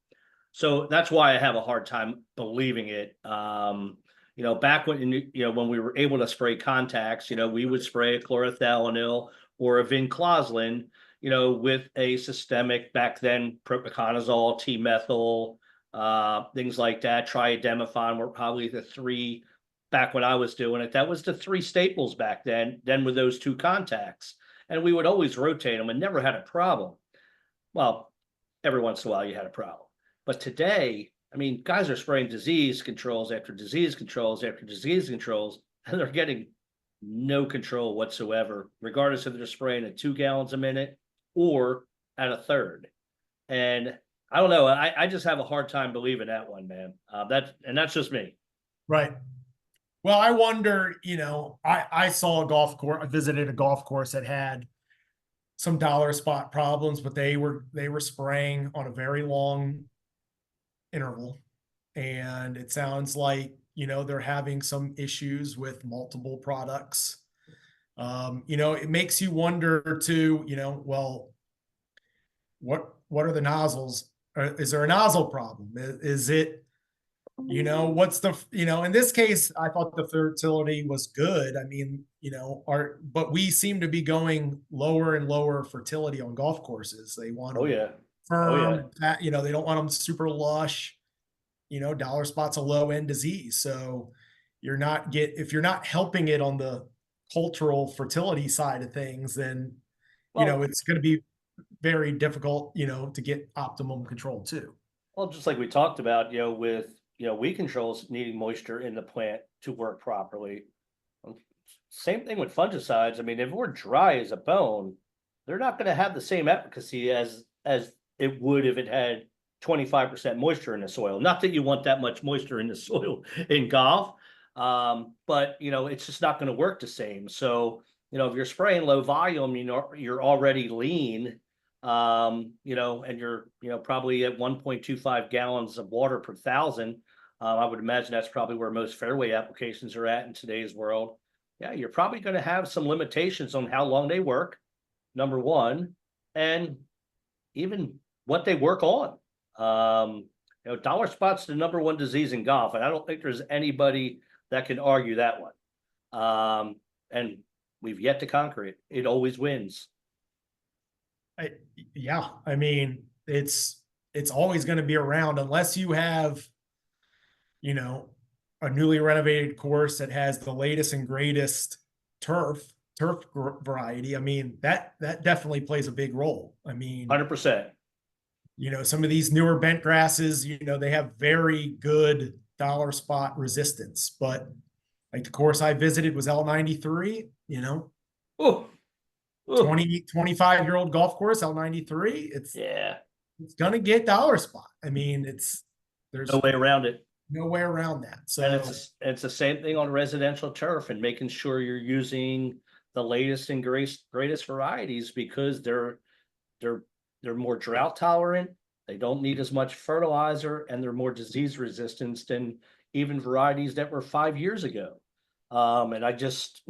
So that's why I have a hard time believing it. Back when we were able to spray contacts, we would spray a chlorothalonil or a vinclozolin, with a systemic, back then, propiconazole, T-methyl, things like that. Triidemifon were probably the three, back when I was doing it, that was the three staples back then with those two contacts. And we would always rotate them and never had a problem. Well, every once in a while you had a problem. But today, I mean, guys are spraying disease controls after disease controls after disease controls, and they're getting no control whatsoever, regardless if they're spraying at 2 gallons a minute or at 1/3. And I don't know. I just have a hard time believing that one, man. That's just me. Right. Well, I wonder, I saw a golf course, I visited a golf course that had some dollar spot problems, but they were spraying on a very long interval. And it sounds like, they're having some issues with multiple products. It makes you wonder too, well, what are the nozzles? Is there a nozzle problem? Is it, what's the, in this case, I thought the fertility was good. I mean, but we seem to be going lower and lower fertility on golf courses. They want Oh yeah. Oh, yeah. firm, that, you know, they don't want them super lush. You know, dollar spot's a low end disease. So if you're not helping it on the cultural fertility side of things, then, you know, Well, it's going to be very difficult, you know, to get optimum control too. well, just like we talked about, with, weed controls needing moisture in the plant to work properly. Same thing with fungicides. I mean, if we're dry as a bone, they're not going to have the same efficacy as it would if it had 25% moisture in the soil. Not that you want that much moisture in the soil in golf, but it's just not going to work the same. So, if you're spraying low volume, you're already lean, and you're probably at 1.25 gallons of water per thousand. I would imagine that's probably where most fairway applications are at in today's world. Yeah, you're probably going to have some limitations on how long they work, number one, and even what they work on. Dollar spot's the number one disease in golf, and I don't think there's anybody that can argue that one. And we've yet to conquer it. It always wins. Yeah, I mean, it's always going to be around unless you have, you know, a newly renovated course that has the latest and greatest turf variety. I mean, that definitely plays a big role. I mean, 100%. you know, some of these newer bent grasses, you know, they have very good dollar spot resistance, but like the course I visited was L93, you know, Ooh, ooh. 25-year-old golf course, L93. Yeah, It's gonna get dollar spot. I mean, there's no way around it. no way around that. So And it's the same thing on residential turf and making sure you're using the latest and greatest varieties because they're more drought tolerant. They don't need as much fertilizer and they're more disease resistant than even varieties that were 5 years ago. And I just,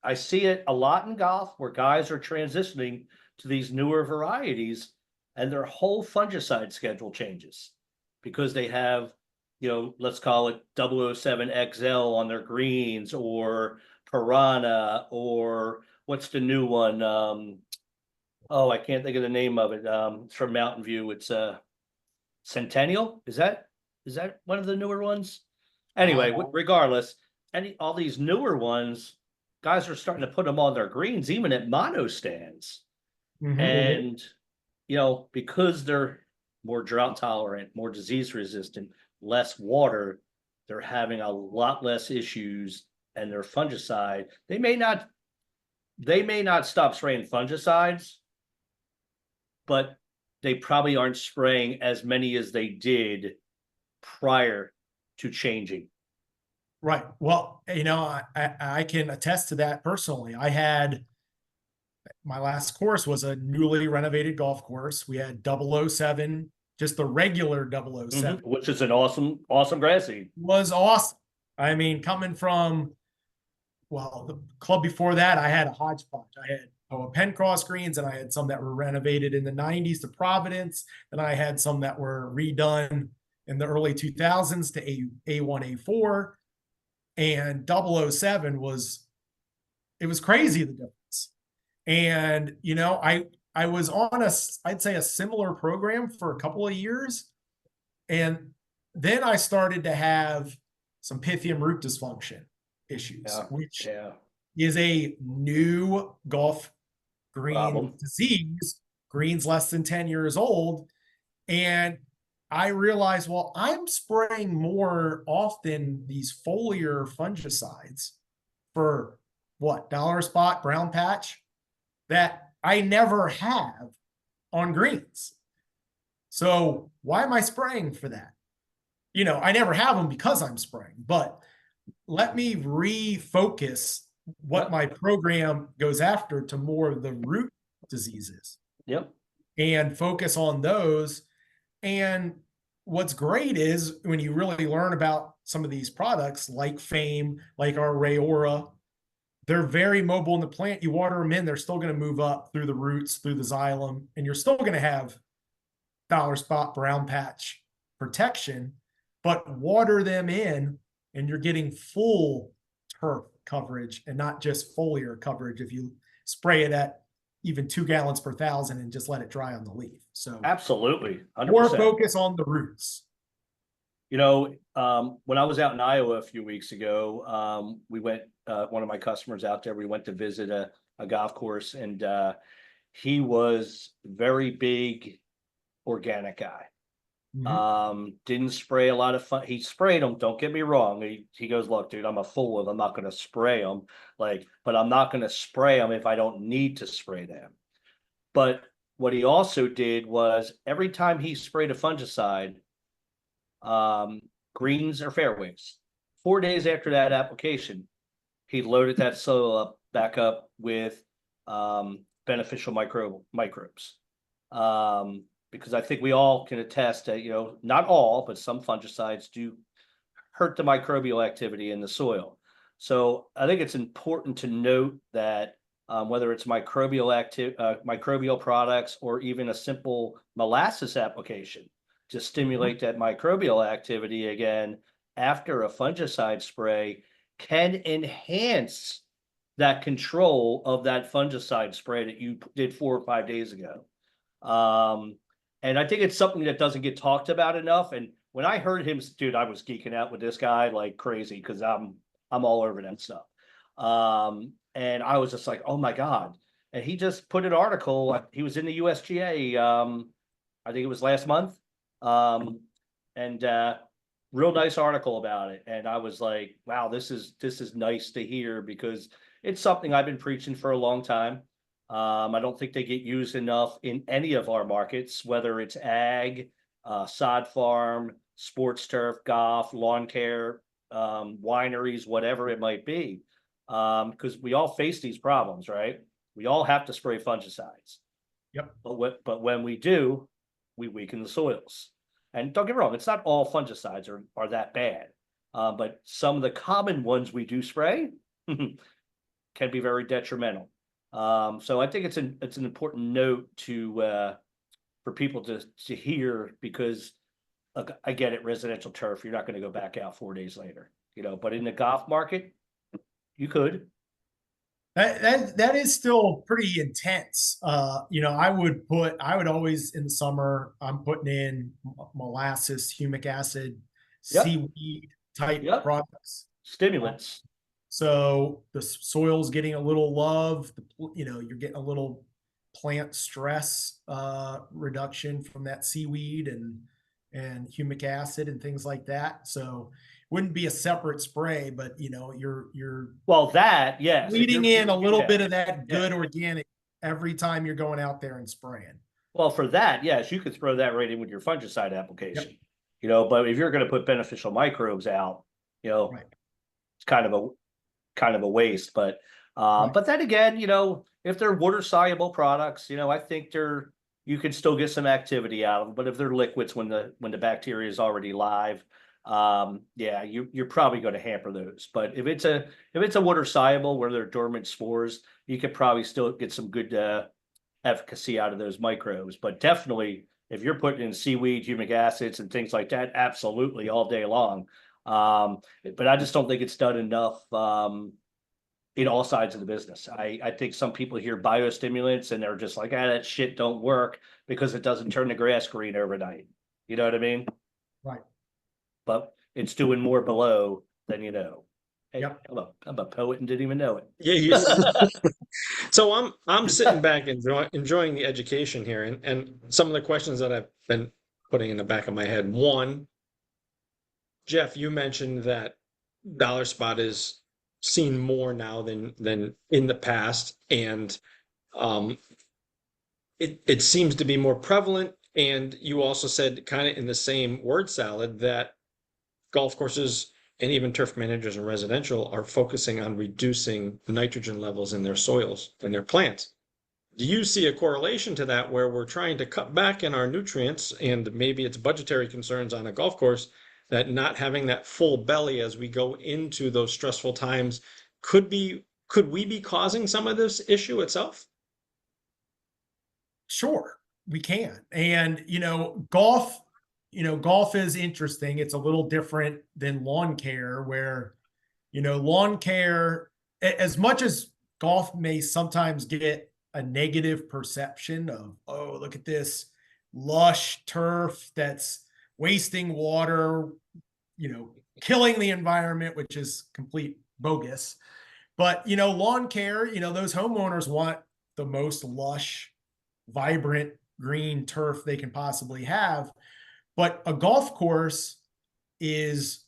I see it a lot in golf where guys are transitioning to these newer varieties and their whole fungicide schedule changes because they have, let's call it 007 XL on their greens or Piranha or what's the new one? I can't think of the name of it. It's from Mountain View. It's Centennial. Is that one of the newer ones? Anyway, regardless, all these newer ones, guys are starting to put them on their greens, even at mono stands. And because they're more drought tolerant, more disease resistant, less water, they're having a lot less issues. And their fungicide, they may not stop spraying fungicides, but they probably aren't spraying as many as they did prior to changing. right. Well, you know, I can attest to that personally. I had my last course was a newly renovated golf course. We had 007, just the regular 007. Which is an awesome grass seed. Was awesome. I mean, coming from, well, the club before that, I had a hodgepodge. I had Pencross greens, and I had some that were renovated in the 90s to Providence, and I had some that were redone in the early 2000s to A1, A4, and 007 was crazy, the difference. And, you know, I was on I'd say a similar program for a couple of years. And then I started to have some Pythium root dysfunction issues, which is a new golf green disease, greens less than 10 years old. And I realized, well, I'm spraying more often these foliar fungicides for what, dollar spot, brown patch, that I never have on greens. So why am I spraying for that? You know, I never have them because I'm spraying, but let me refocus what my program goes after to more of the root diseases. Yep. And focus on those. And what's great is when you really learn about some of these products like Fame, like our Rayora, they're very mobile in the plant. You water them in, they're still going to move up through the roots, through the xylem, and you're still going to have dollar spot, brown patch protection, but water them in and you're getting full turf coverage and not just foliar coverage if you spray it at even 2 gallons per thousand and just let it dry on the leaf. So Absolutely, more 100%. focus on the roots. You know, when I was out in Iowa a few weeks ago, we went, one of my customers out there, we went to visit a golf course, and he was very big organic guy. Didn't spray a lot of fun. He sprayed them. Don't get me wrong. He goes, look, dude, I'm a fool of, I'm not going to spray them. Like, but I'm not going to spray them if I don't need to spray them. But what he also did was every time he sprayed a fungicide, greens or fairways, 4 days after that application, he loaded that soil up back up with beneficial microbes. Because I think we all can attest that, you know, not all, but some fungicides do hurt the microbial activity in the soil. So I think it's important to note that whether it's microbial products or even a simple molasses application to stimulate that microbial activity again after a fungicide spray can enhance that control of that fungicide spray that you did 4 or 5 days ago. And I think it's something that doesn't get talked about enough. And when I heard him, dude, I was geeking out with this guy like crazy because I'm all over that stuff. And I was just like, oh my God. And he just put an article, he was in the USGA, I think it was last month. And real nice article about it. And I was like, wow, this is nice to hear because it's something I've been preaching for a long time. I don't think they get used enough in any of our markets, whether it's ag, sod farm, sports turf, golf, lawn care, wineries, whatever it might be. Because we all face these problems, right? We all have to spray fungicides. Yep. But when we do, we weaken the soils. And don't get me wrong, it's not all fungicides are that bad. But some of the common ones we do spray can be very detrimental. So I think it's an important note for people to hear because I get it, residential turf, you're not going to go back out 4 days later, you know, but in the golf market, you could. That is still pretty intense. You know, I would always in the summer, I'm putting in molasses, humic acid, seaweed type products. Stimulants. So the soil's getting a little love, you know, you're getting a little plant stress reduction from that seaweed and humic acid and things like that. So wouldn't be a separate spray, but you know, you're well that yes, leading in a little bit of that good organic every time you're going out there and spraying. Well, for that, yes, you could throw that right in with your fungicide application. You know, but if you're going to put beneficial microbes out, you know, it's kind of a waste. But but then again, you know, if they're water soluble products, you know, I think you can still get some activity out of them. But if they're liquids when the bacteria is already live, yeah, you're probably going to hamper those. But if it's a water soluble where they're dormant spores, you could probably still get some good efficacy out of those microbes. But definitely, if you're putting in seaweed, humic acids, and things like that, absolutely all day long. But I just don't think it's done enough in all sides of the business. I think some people hear biostimulants and they're just like, that shit don't work because it doesn't turn the grass green overnight. You know what I mean? Right. But it's doing more below than you know. Hey, I'm a poet and didn't even know it. Yeah, so I'm sitting back enjoying the education here, and some of the questions that I've been putting in the back of my head. One, Jeff, you mentioned that dollar spot is seen more now than in the past, and it seems to be more prevalent. And you also said, kind of in the same word salad, that golf courses and even turf managers and residential are focusing on reducing nitrogen levels in their soils and their plants. Do you see a correlation to that where we're trying to cut back in our nutrients, and maybe it's budgetary concerns on a golf course that not having that full belly as we go into those stressful times could we be causing some of this issue itself? Sure, we can. And golf is interesting. It's a little different than lawn care, where lawn care, as much as golf may sometimes get a negative perception of, oh, look at this lush turf that's wasting water, killing the environment, which is complete bogus. But, lawn care, those homeowners want the most lush, vibrant green turf they can possibly have. But a golf course is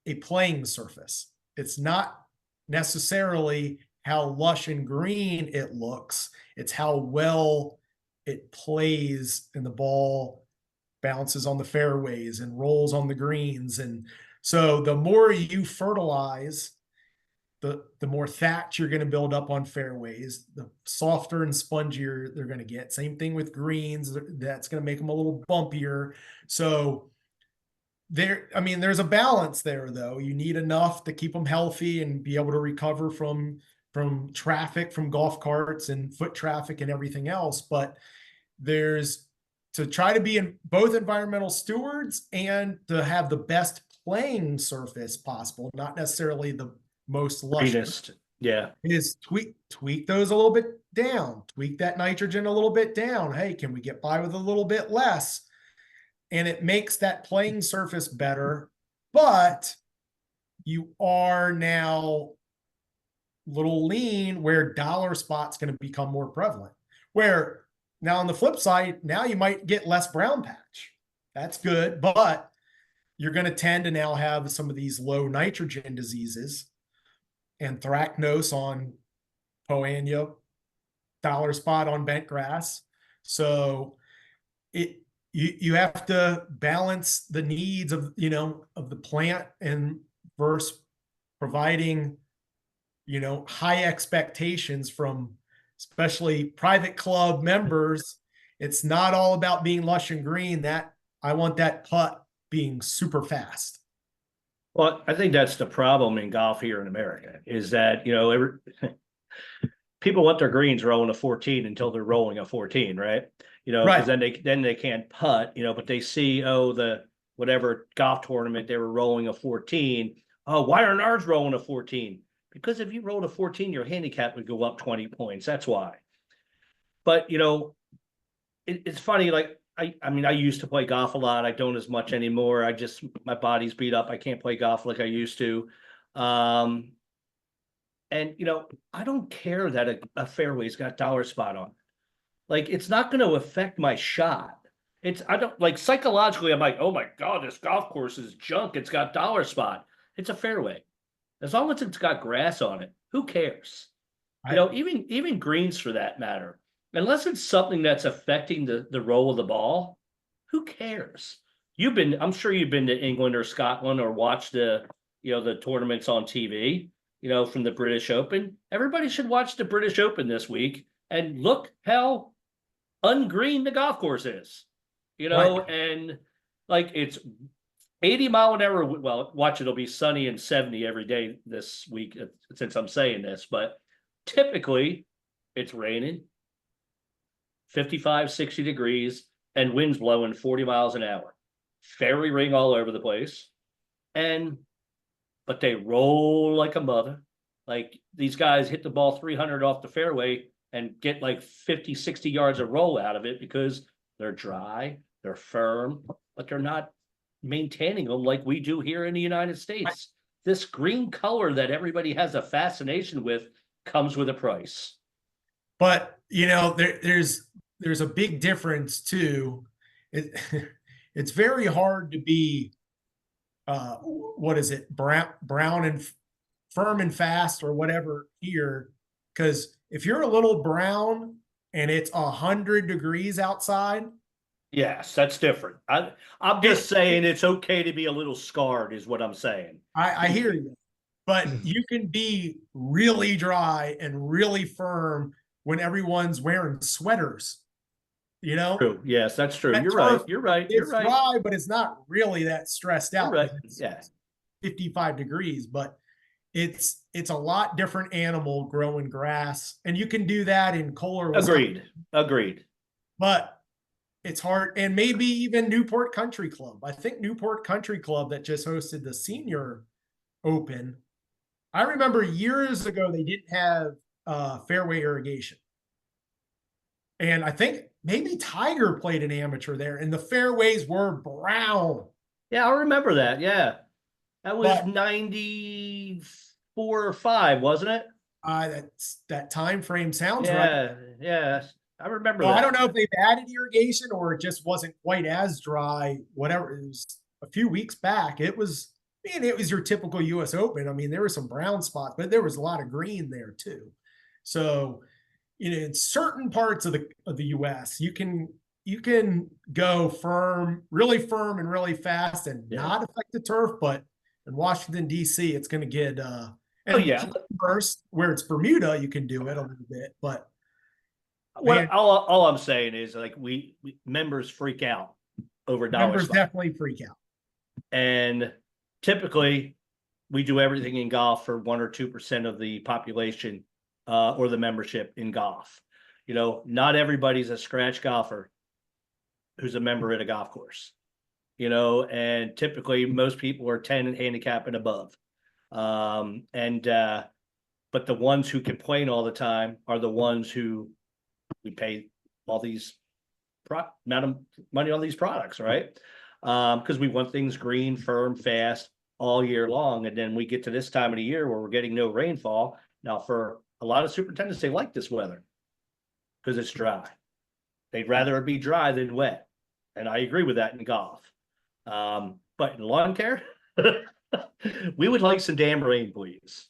a playing surface. It's not necessarily how lush and green it looks. It's how well it plays and the ball bounces on the fairways and rolls on the greens. And so the more you fertilize, the more thatch you're going to build up on fairways, the softer and spongier they're going to get. Same thing with greens. That's going to make them a little bumpier. So there's a balance there, though. You need enough to keep them healthy and be able to recover from traffic, from golf carts and foot traffic and everything else. But there's to try to be in both environmental stewards and to have the best playing surface possible, not necessarily the most lush. Greenest. Yeah. Is tweak those a little bit down, tweak that nitrogen a little bit down. Hey, can we get by with a little bit less? And it makes that playing surface better, but you are now a little lean where dollar spot's going to become more prevalent. Where now on the flip side, now you might get less brown patch. That's good, but you're going to tend to now have some of these low nitrogen diseases, anthracnose on Poania, dollar spot on bent grass. So you have to balance the needs of the plant and versus providing high expectations from especially private club members. It's not all about being lush and green. That I want that putt being super fast. Well, I think that's the problem in golf here in America is that, people want their greens rolling a 14 until they're rolling a 14, right? Because then they can't putt, but they see, the whatever golf tournament they were rolling a 14. Oh, why aren't ours rolling a 14? Because if you rolled a 14, your handicap would go up 20 points. That's why. But, it's funny, like, I used to play golf a lot. I don't as much anymore. My body's beat up. I can't play golf like I used to. And, I don't care that a fairway's got dollar spot on. Like, it's not going to affect my shot. I don't like psychologically, I'm like, oh my God, this golf course is junk. It's got dollar spot. It's a fairway. As long as it's got grass on it, who cares? Even greens for that matter. Unless it's something that's affecting the roll of the ball, who cares? I'm sure you've been to England or Scotland or watched the tournaments on TV, from the British Open. Everybody should watch the British Open this week and look how ungreen the golf course is, and like it's 80 mile an hour. Well, watch, it'll be sunny and 70 every day this week since I'm saying this, but typically it's raining 55, 60 degrees and winds blowing 40 miles an hour, fairy ring all over the place. But they roll like a mother. Like these guys hit the ball 300 off the fairway and get like 50, 60 yards of roll out of it because they're dry, they're firm, but they're not maintaining them like we do here in the United States. This green color that everybody has a fascination with comes with a price. But there's a big difference too. It's very hard to be brown and firm and fast or whatever here, because if you're a little brown and it's 100 degrees outside. Yes, that's different. I'm just saying it's okay to be a little scarred is what I'm saying. I hear you, but you can be really dry and really firm when everyone's wearing sweaters, True. Yes, that's true. You're right. It's dry, but it's not really that stressed out. Right. Yeah. 55 degrees, but it's a lot different animal growing grass, and you can do that in Kohler. Agreed. But it's hard, and maybe even Newport Country Club. I think Newport Country Club that just hosted the Senior Open. I remember years ago they didn't have fairway irrigation. And I think maybe Tiger played an amateur there, and the fairways were brown. Yeah, I remember that. Yeah. That was But 94 or 5, wasn't it? that time frame sounds right. Yeah, yeah. I remember So I that. don't know if they've added irrigation or it just wasn't quite as dry. Whatever, it was a few weeks back. It was, man, it was your typical U.S. Open. I mean, there were some brown spots, but there was a lot of green there too. So, in certain parts of the U.S., you can go really firm and really fast and Yeah. not affect the turf. But in Washington D.C., it's going to get Oh, yeah. First, where it's Bermuda, you can do it a little bit, but What man, all I'm saying is like we members freak out over dollar members spots. definitely freak out. And typically we do everything in golf for 1 or 2% of the population or the membership in golf. Not everybody's a scratch golfer who's a member at a golf course, and typically most people are 10 handicap and above. But the ones who complain all the time are the ones who we pay all these amount of money on these products, right? Because we want things green, firm, fast all year long. And then we get to this time of the year where we're getting no rainfall. Now, for a lot of superintendents, they like this weather because it's dry. They'd rather it be dry than wet. And I agree with that in golf. But in lawn care, we would like some damn rain, please.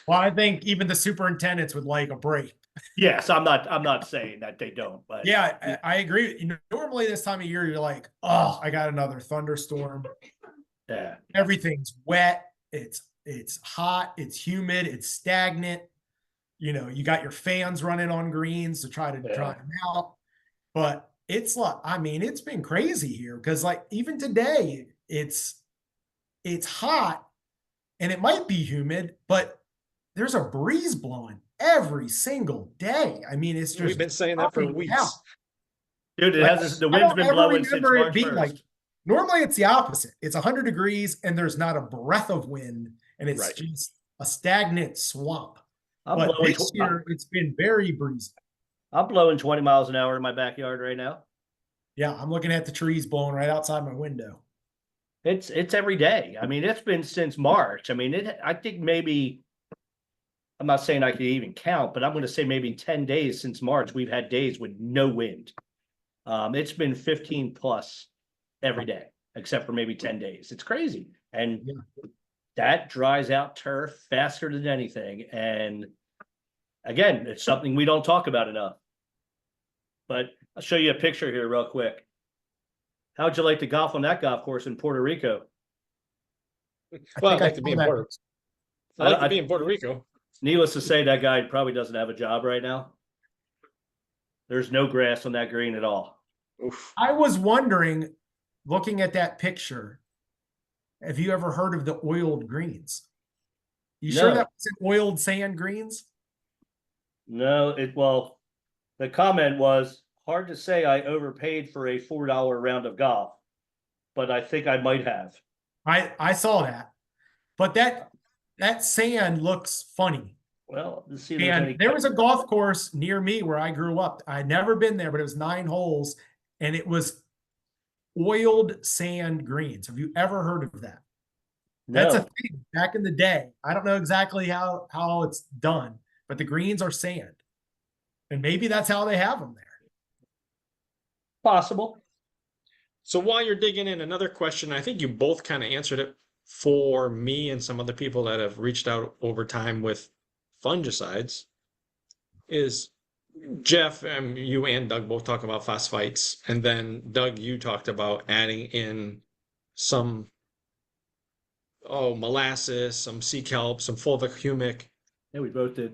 Well, I think even the superintendents would like a break. Yes, I'm not saying that they don't, but yeah, I agree. Normally this time of year, you're like, oh, I got another thunderstorm. yeah, Everything's wet. It's hot. It's humid. It's stagnant. You got your fans running on greens to try to dry them out. But it's like, I mean, it's been crazy here because like even today, it's hot and it might be humid, but there's a breeze blowing every single day. I mean, it's just We've been saying that for weeks. out. dude, the I wind's don't been ever blowing since remember it March being 1st. like, normally it's the opposite. It's 100 degrees and there's not a breath of wind and it's Right. just a stagnant swamp. I'm But blowing this year it's been very breezy. I'm blowing 20 miles an hour in my backyard right now. Yeah, I'm looking at the trees blowing right outside my window. It's every day. I mean, it's been since March. I mean, I think maybe I'm not saying I could even count, but I'm going to say maybe 10 days since March, we've had days with no wind. It's been 15 plus every day, except for maybe 10 days. It's crazy. And that dries out turf faster than anything. And again, it's something we don't talk about enough. But I'll show you a picture here real quick. How'd you like to golf on that golf course in Puerto Rico? Well, I'd I like to be in saw that. Puerto. I'd like to be in Puerto Rico. Needless to say, that guy probably doesn't have a job right now. There's no grass on that green at all. Oof. I was wondering, looking at that picture, have you ever heard of the oiled greens? You sure No. that wasn't oiled sand greens? No, the comment was hard to say I overpaid for a $4 round of golf, but I think I might have. I saw that, but that sand looks funny. Well, let's see if there's any. And there was a golf course near me where I grew up. I'd never been there, but it was 9 holes and it was oiled sand greens. Have you ever heard of that? That's a No. thing back in the day. I don't know exactly how it's done, but the greens are sand. And maybe that's how they have them there. Possible. So while you're digging in, another question, I think you both kind of answered it for me and some other people that have reached out over time with fungicides, is Jeff, you and Doug both talk about phosphites, and then Doug, you talked about adding in some molasses, some sea kelp, some fulvic humic. Yeah, we both did.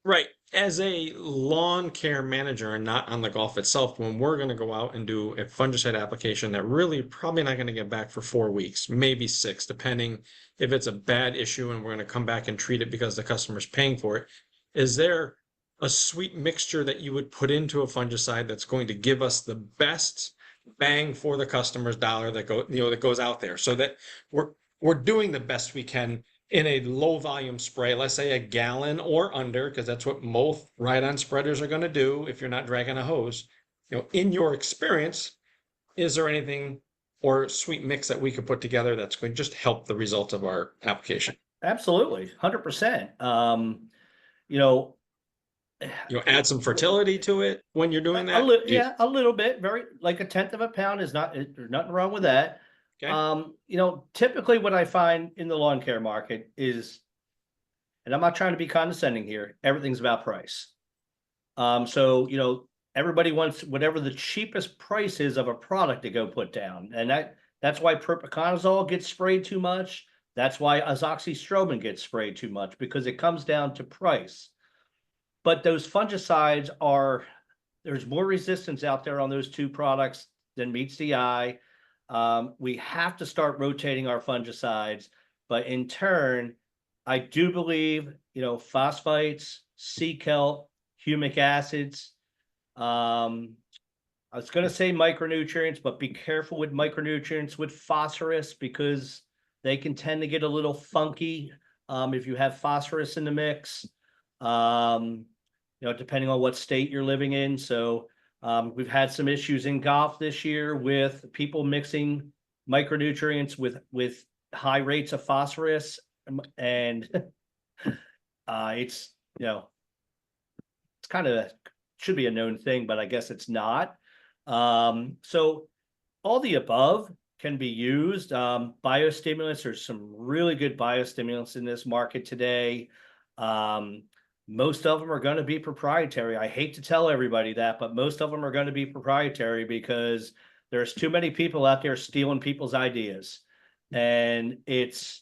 Right. As a lawn care manager and not on the golf itself, when we're going to go out and do a fungicide application that really probably not going to get back for 4 weeks, maybe 6, depending if it's a bad issue and we're going to come back and treat it because the customer's paying for it. Is there a sweet mixture that you would put into a fungicide that's going to give us the best bang for the customer's dollar that goes out there, so that we're doing the best we can in a low volume spray, let's say a gallon or under, because that's what most ride-on spreaders are going to do if you're not dragging a hose. In your experience, is there anything or sweet mix that we could put together that's going to just help the results of our application? Absolutely, 100%. You know, Add some fertility to it when you're doing a that. little, yeah, a little bit, very like a tenth of a pound is not, there's nothing wrong with that. Okay. Typically what I find in the lawn care market is, and I'm not trying to be condescending here, everything's about price. So everybody wants whatever the cheapest price is of a product to go put down. And that's why propiconazole gets sprayed too much. That's why azoxystrobin gets sprayed too much, because it comes down to price. But those fungicides there's more resistance out there on those two products than meets the eye. We have to start rotating our fungicides, but in turn, I do believe, phosphates, sea kelp, humic acids. I was going to say micronutrients, but be careful with micronutrients with phosphorus, because they can tend to get a little funky if you have phosphorus in the mix. Depending on what state you're living in. So we've had some issues in golf this year with people mixing micronutrients with high rates of phosphorus, and it's kind of should be a known thing, but I guess it's not. So all the above can be used. Biostimulants, there's some really good biostimulants in this market today. Most of them are going to be proprietary. I hate to tell everybody that, but most of them are going to be proprietary because there's too many people out there stealing people's ideas, and it's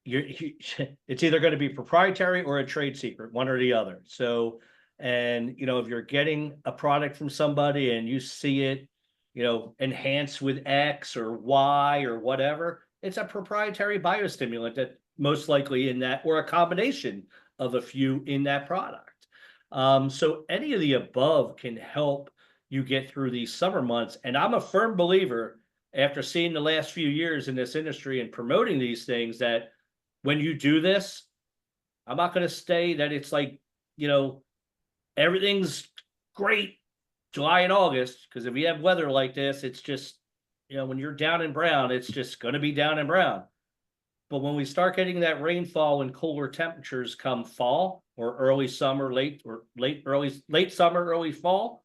either going to be proprietary or a trade secret, one or the other. So, and if you're getting a product from somebody and you see it, enhanced with X or Y or whatever, it's a proprietary biostimulant that most likely in that, or a combination of a few in that product. So any of the above can help you get through these summer months. And I'm a firm believer, after seeing the last few years in this industry and promoting these things, that when you do this, I'm not going to say that it's like, everything's great July and August, because if you have weather like this, it's just, when you're down in brown, it's just going to be down in brown. But when we start getting that rainfall and cooler temperatures come fall or early summer, late summer, early fall,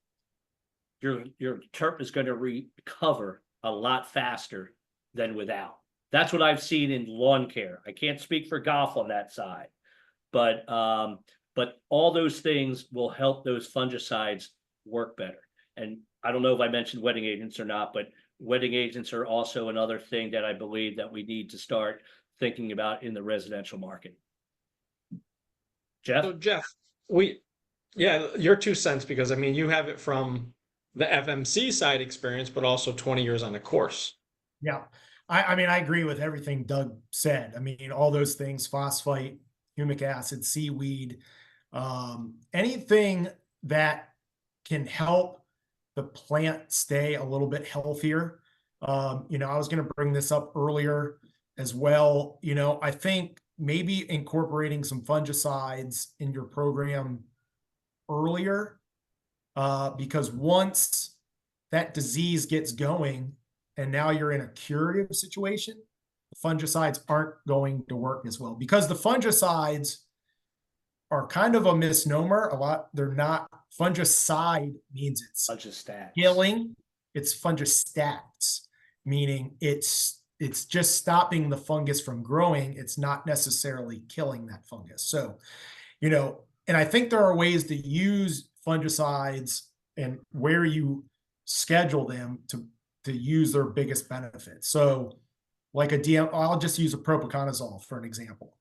your turf is going to recover a lot faster than without. That's what I've seen in lawn care. I can't speak for golf on that side, but all those things will help those fungicides work better. And I don't know if I mentioned wetting agents or not, but wetting agents are also another thing that I believe that we need to start thinking about in the residential market. Jeff? So Jeff, your 2 cents, because I mean, you have it from the FMC side experience, but also 20 years on the course. Yeah. I mean, I agree with everything Doug said. I mean, all those things, phosphite, humic acid, seaweed, anything that can help the plant stay a little bit healthier. I was going to bring this up earlier as well. I think maybe incorporating some fungicides in your program earlier, because once that disease gets going and now you're in a curative situation, the fungicides aren't going to work as well, because the fungicides are kind of a misnomer. They're not. Fungicide means it's killing. It's fungistats, meaning it's just stopping the fungus from growing. It's not necessarily killing that fungus. So, and I think there are ways to use fungicides and where you schedule them to use their biggest benefit. So like I'll just use a propiconazole for an example.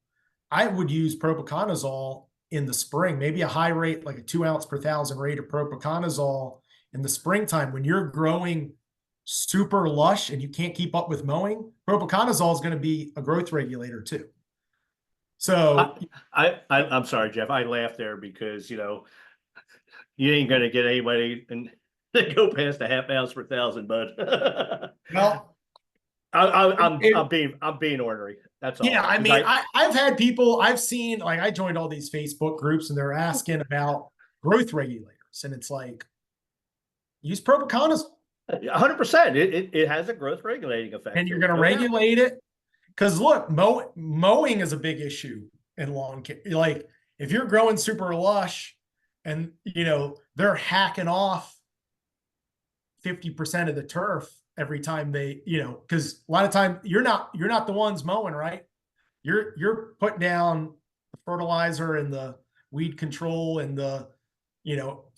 I would use propiconazole in the spring, maybe a high rate, like a 2 ounce per thousand rate of propiconazole in the springtime when you're growing super lush and you can't keep up with mowing. Propiconazole is going to be a growth regulator too. So I'm sorry, Jeff. I laughed there because you ain't going to get anybody and go past a half ounce per thousand, bud. Well, I'm being ornery. That's all. Yeah, I 'Cause mean, I've had people, I've seen, like, I joined all these Facebook groups and they're asking about growth regulators, and it's like, use propiconazole 100%. It has a growth regulating effect. and you're to going to it, no doubt. regulate it. Because look, mowing is a big issue in lawn care. Like, if you're growing super lush and, they're hacking off 50% of the turf every time they, because a lot of time you're not the ones mowing, right? You're putting down the fertilizer and the weed control and the,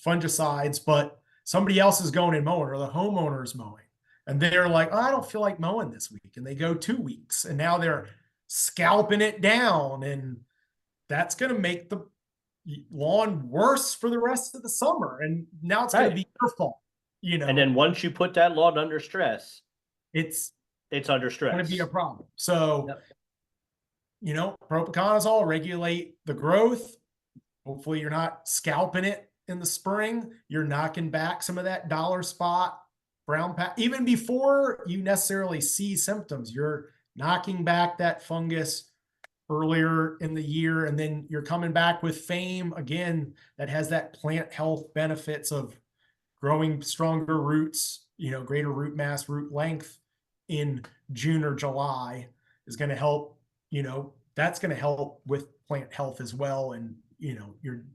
fungicides, but somebody else is going and mowing, or the homeowner is mowing. And they're like, oh, I don't feel like mowing this week. And they go 2 weeks and now they're scalping it down. And that's going to make the lawn worse for the rest of the summer. And now it's going to be your fault, And then once you put that lawn under stress, it's under stress. going to be a problem. So, Yep. Propiconazole, regulate the growth. Hopefully you're not scalping it in the spring. You're knocking back some of that dollar spot, brown patch. Even before you necessarily see symptoms, you're knocking back that fungus earlier in the year. And then you're coming back with Fame again, that has that plant health benefits of growing stronger roots, greater root mass, root length in June or July is going to help, that's going to help with plant health as well. And, you're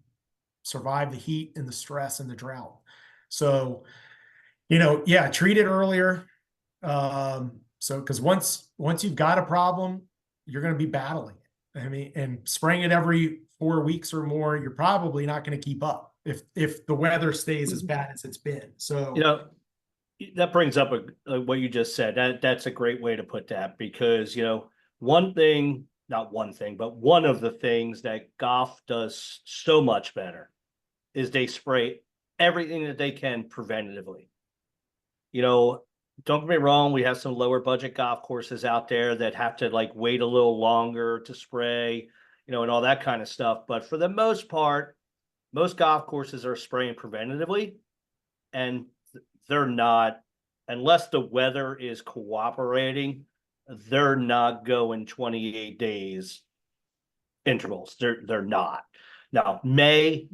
survive the heat and the stress and the drought. So, treat it earlier. Because once you've got a problem, you're going to be battling it. I mean, and spraying it every 4 weeks or more, you're probably not going to keep up if the weather stays as bad as it's been. So, that brings up what you just said. That's a great way to put that, because, not one thing, but one of the things that golf does so much better is they spray everything that they can preventatively. Don't get me wrong, we have some lower budget golf courses out there that have to wait a little longer to spray, and all that kind of stuff. But for the most part, most golf courses are spraying preventatively, and they're not, unless the weather is cooperating, they're not going 28 days intervals. They're not. Now, maybe,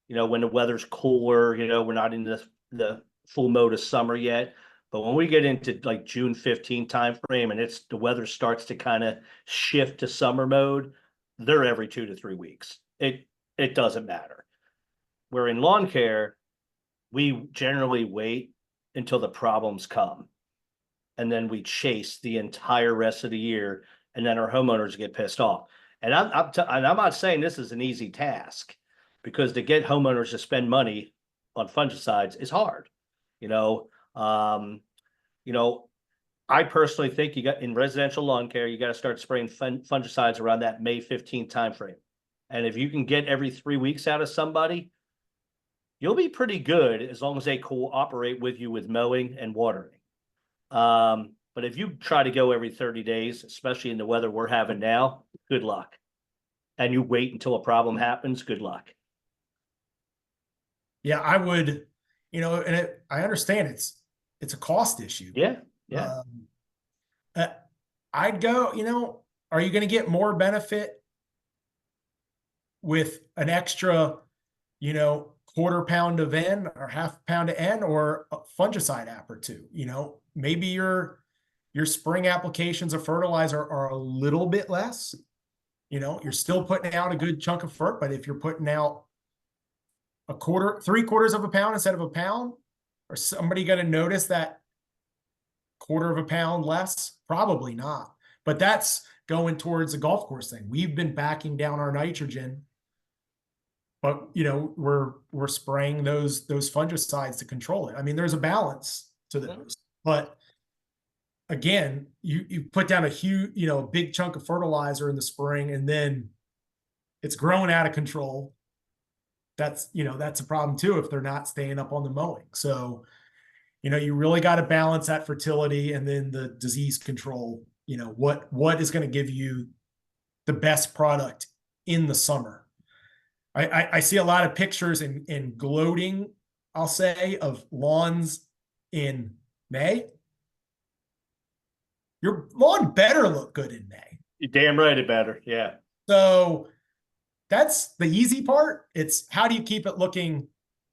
when the weather's cooler, we're not in the full mode of summer yet. But when we get into June 15 timeframe and the weather starts to kind of shift to summer mode, they're every 2 to 3 weeks. It doesn't matter. Where in lawn care, we generally wait until the problems come, and then we chase the entire rest of the year, and then our homeowners get pissed off. And I'm not saying this is an easy task, because to get homeowners to spend money on fungicides is hard. I personally think in residential lawn care, you got to start spraying fungicides around that May 15th timeframe. And if you can get every 3 weeks out of somebody, you'll be pretty good, as long as they cooperate with you with mowing and watering. But if you try to go every 30 days, especially in the weather we're having now, good luck. And you wait until a problem happens, good luck. Yeah, I would, and I understand it's a cost issue. Yeah. I'd go, are you going to get more benefit with an extra, quarter pound of N or half pound of N, or a fungicide app or two? Maybe your spring applications of fertilizer are a little bit less. You're still putting out a good chunk of fert, but if you're putting out a quarter, 3/4 of a pound instead of a pound, or somebody going to notice that 1/4 of a pound less? Probably not. But that's going towards a golf course thing. We've been backing down our nitrogen, but we're spraying those fungicides to control it. I mean, there's a balance to those, but again, you put down a huge, big chunk of fertilizer in the spring, and then it's growing out of control. That's a problem too, if they're not staying up on the mowing. So, you really got to balance that fertility and then the disease control. What is going to give you the best product in the summer? I see a lot of pictures in gloating, I'll say, of lawns in May. your lawn better look good in May. You're damn right it better. Yeah. So that's the easy part. It's how do you keep it looking?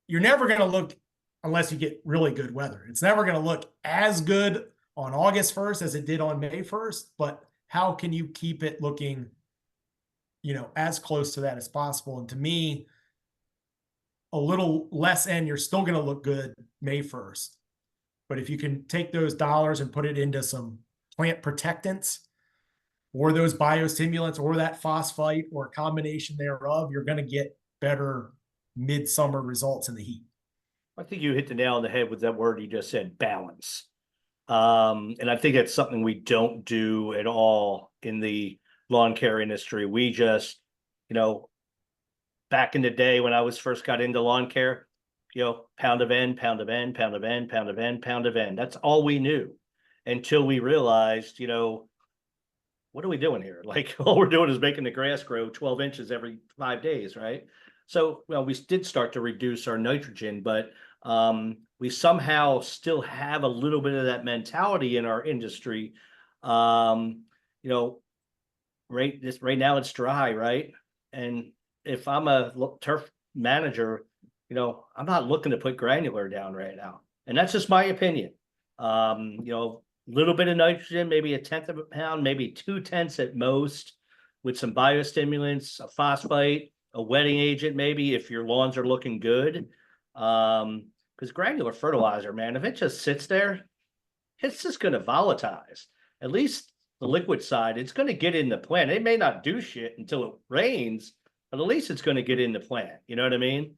You're never going to look, unless you get really good weather, it's never going to look as good on August 1st as it did on May 1st. But how can you keep it looking, as close to that as possible? And to me, a little less and you're still going to look good May 1st. But if you can take those dollars and put it into some plant protectants or those biostimulants or that phosphite or a combination thereof, you're going to get better midsummer results in the heat. I think you hit the nail on the head with that word you just said, balance. And I think it's something we don't do at all in the lawn care industry. We just, back in the day when I was first got into lawn care, pound of N, pound of N, pound of N, pound of N, pound of N. That's all we knew until we realized, what are we doing here? Like all we're doing is making the grass grow 12 inches every 5 days, right? So, we did start to reduce our nitrogen, but we somehow still have a little bit of that mentality in our industry. Right now it's dry, right? And if I'm a turf manager, I'm not looking to put granular down right now. And that's just my opinion. Little bit of nitrogen, maybe 1/10 of a pound, maybe 2/10 at most, with some biostimulants, a phosphite, a wetting agent, maybe if your lawns are looking good. Because granular fertilizer, man, if it just sits there, it's just going to volatilize. At least the liquid side, it's going to get in the plant. It may not do shit until it rains, but at least it's going to get in the plant. You know what I mean?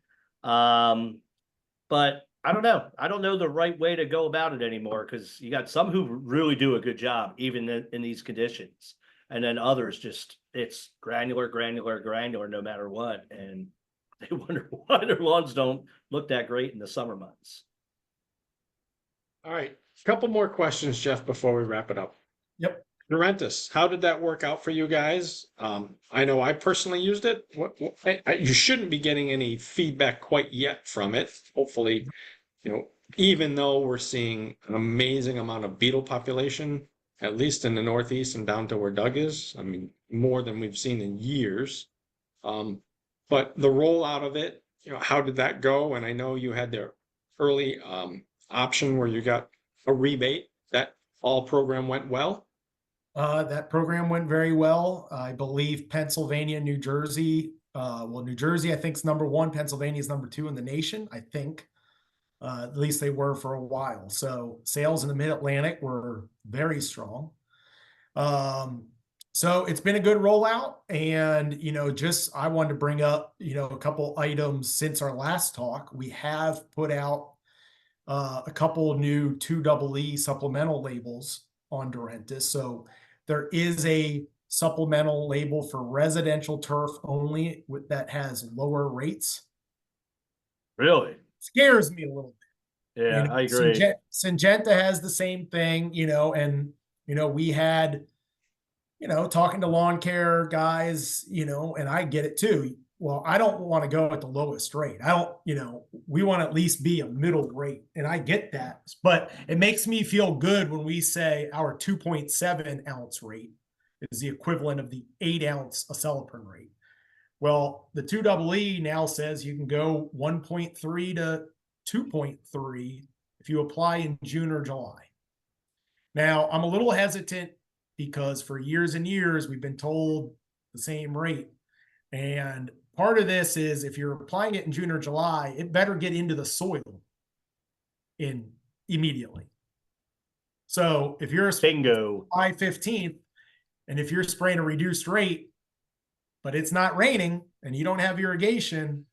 But I don't know. I don't know the right way to go about it anymore, because you got some who really do a good job, even in these conditions. And then others just, it's granular, no matter what. And they wonder why their lawns don't look that great in the summer months. All right. A couple more questions, Jeff, before we wrap it up. Yep. Norentis, how did that work out for you guys? I know I personally used it. You shouldn't be getting any feedback quite yet from it. Hopefully, even though we're seeing an amazing amount of beetle population, at least in the Northeast and down to where Doug is, I mean, more than we've seen in years. But the rollout of it, how did that go? And I know you had the early option where you got a rebate. That all program went well. That program went very well. I believe Pennsylvania, New Jersey. New Jersey, I think, is number 1. Pennsylvania is number 2 in the nation, I think. At least they were for a while. So sales in the Mid-Atlantic were very strong. So it's been a good rollout. And, I wanted to bring up, a couple items since our last talk. We have put out a couple new 2EE supplemental labels on Norentis. So there is a supplemental label for residential turf only that has lower rates. Really? Scares me a little bit. Yeah, I agree. Syngenta has the same thing, and we had, talking to lawn care guys, and I get it too. Well, I don't want to go at the lowest rate. We want to at least be a middle rate. And I get that. But it makes me feel good when we say our 2.7 ounce rate is the equivalent of the 8 ounce acetylprin rate. Well, the 2EE now says you can go 1.3 to 2.3 if you apply in June or July. Now, I'm a little hesitant because for years and years, we've been told the same rate. And part of this is if you're applying it in June or July, it better get into the soil immediately. So if you're bingo July 15th, and if you're spraying a reduced rate, but it's not raining and you don't have irrigation,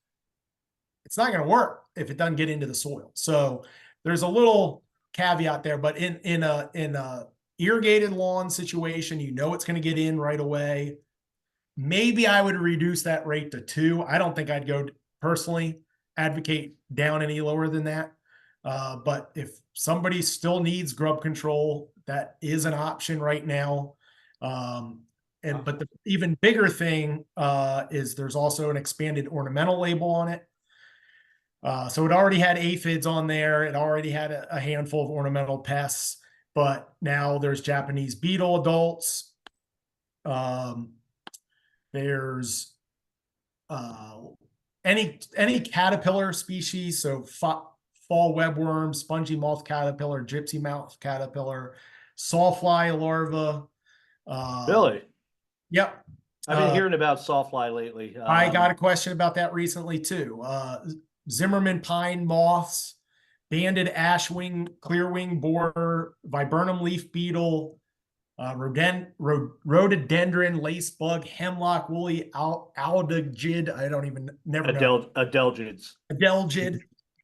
it's not going to work if it doesn't get into the soil. So there's a little caveat there, but in a irrigated lawn situation, it's going to get in right away. Maybe I would reduce that rate to 2. I don't think I'd go personally advocate down any lower than that. But if somebody still needs grub control, that is an option right now. But the even bigger thing is there's also an expanded ornamental label on it. So it already had aphids on there. It already had a handful of ornamental pests. but now there's Japanese beetle adults. There's any caterpillar species, so fall webworm, spongy moth caterpillar, gypsy mouth caterpillar, sawfly larva. Really? Yep. I've been hearing about sawfly lately. I got a question about that recently too. Zimmerman pine moths, banded ashwing, clearwing borer, viburnum leaf beetle, rhododendron, lace bug, hemlock woolly aldegid. I don't even never know. Adelgids. Adelgid,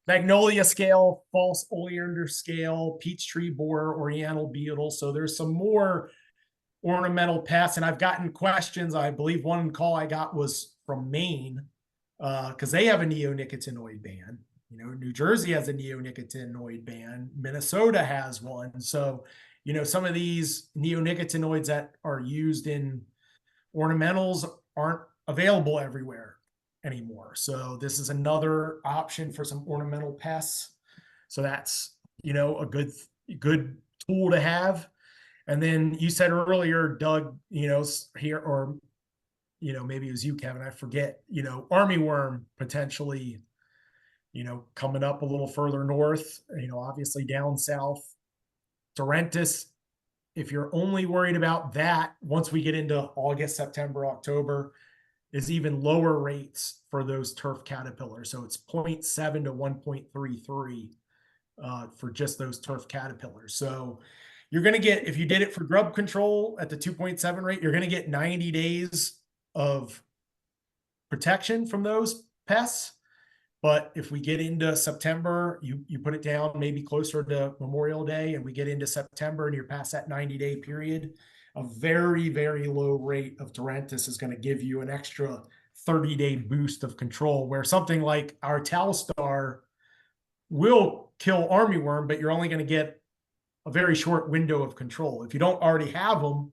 magnolia scale, false oleander scale, peach tree borer, oriental beetle. So there's some more ornamental pests, and I've gotten questions. I believe one call I got was from Maine, because they have a neonicotinoid ban. You know, New Jersey has a neonicotinoid ban. Minnesota has one. So, you know, some of these neonicotinoids that are used in ornamentals aren't available everywhere anymore. So this is another option for some ornamental pests. So that's, you know, a good tool to have. And then you said earlier, Doug, you know, here, or, you know, maybe it was you, Kevin, I forget, you know, armyworm potentially, you know, coming up a little further north, you know, obviously down south. Dorentis, if you're only worried about that, once we get into August, September, October, is even lower rates for those turf caterpillars. So it's 0.7 to 1.33 for just those turf caterpillars. So you're going to get, if you did it for grub control at the 2.7 rate, you're going to get 90 days of protection from those pests. But if we get into September, you put it down maybe closer to Memorial Day, and we get into September and you're past that 90-day period, a very, very low rate of Dorentis is going to give you an extra 30-day boost of control, where something like our Talstar will kill armyworm, but you're only going to get a very short window of control. If you don't already have them,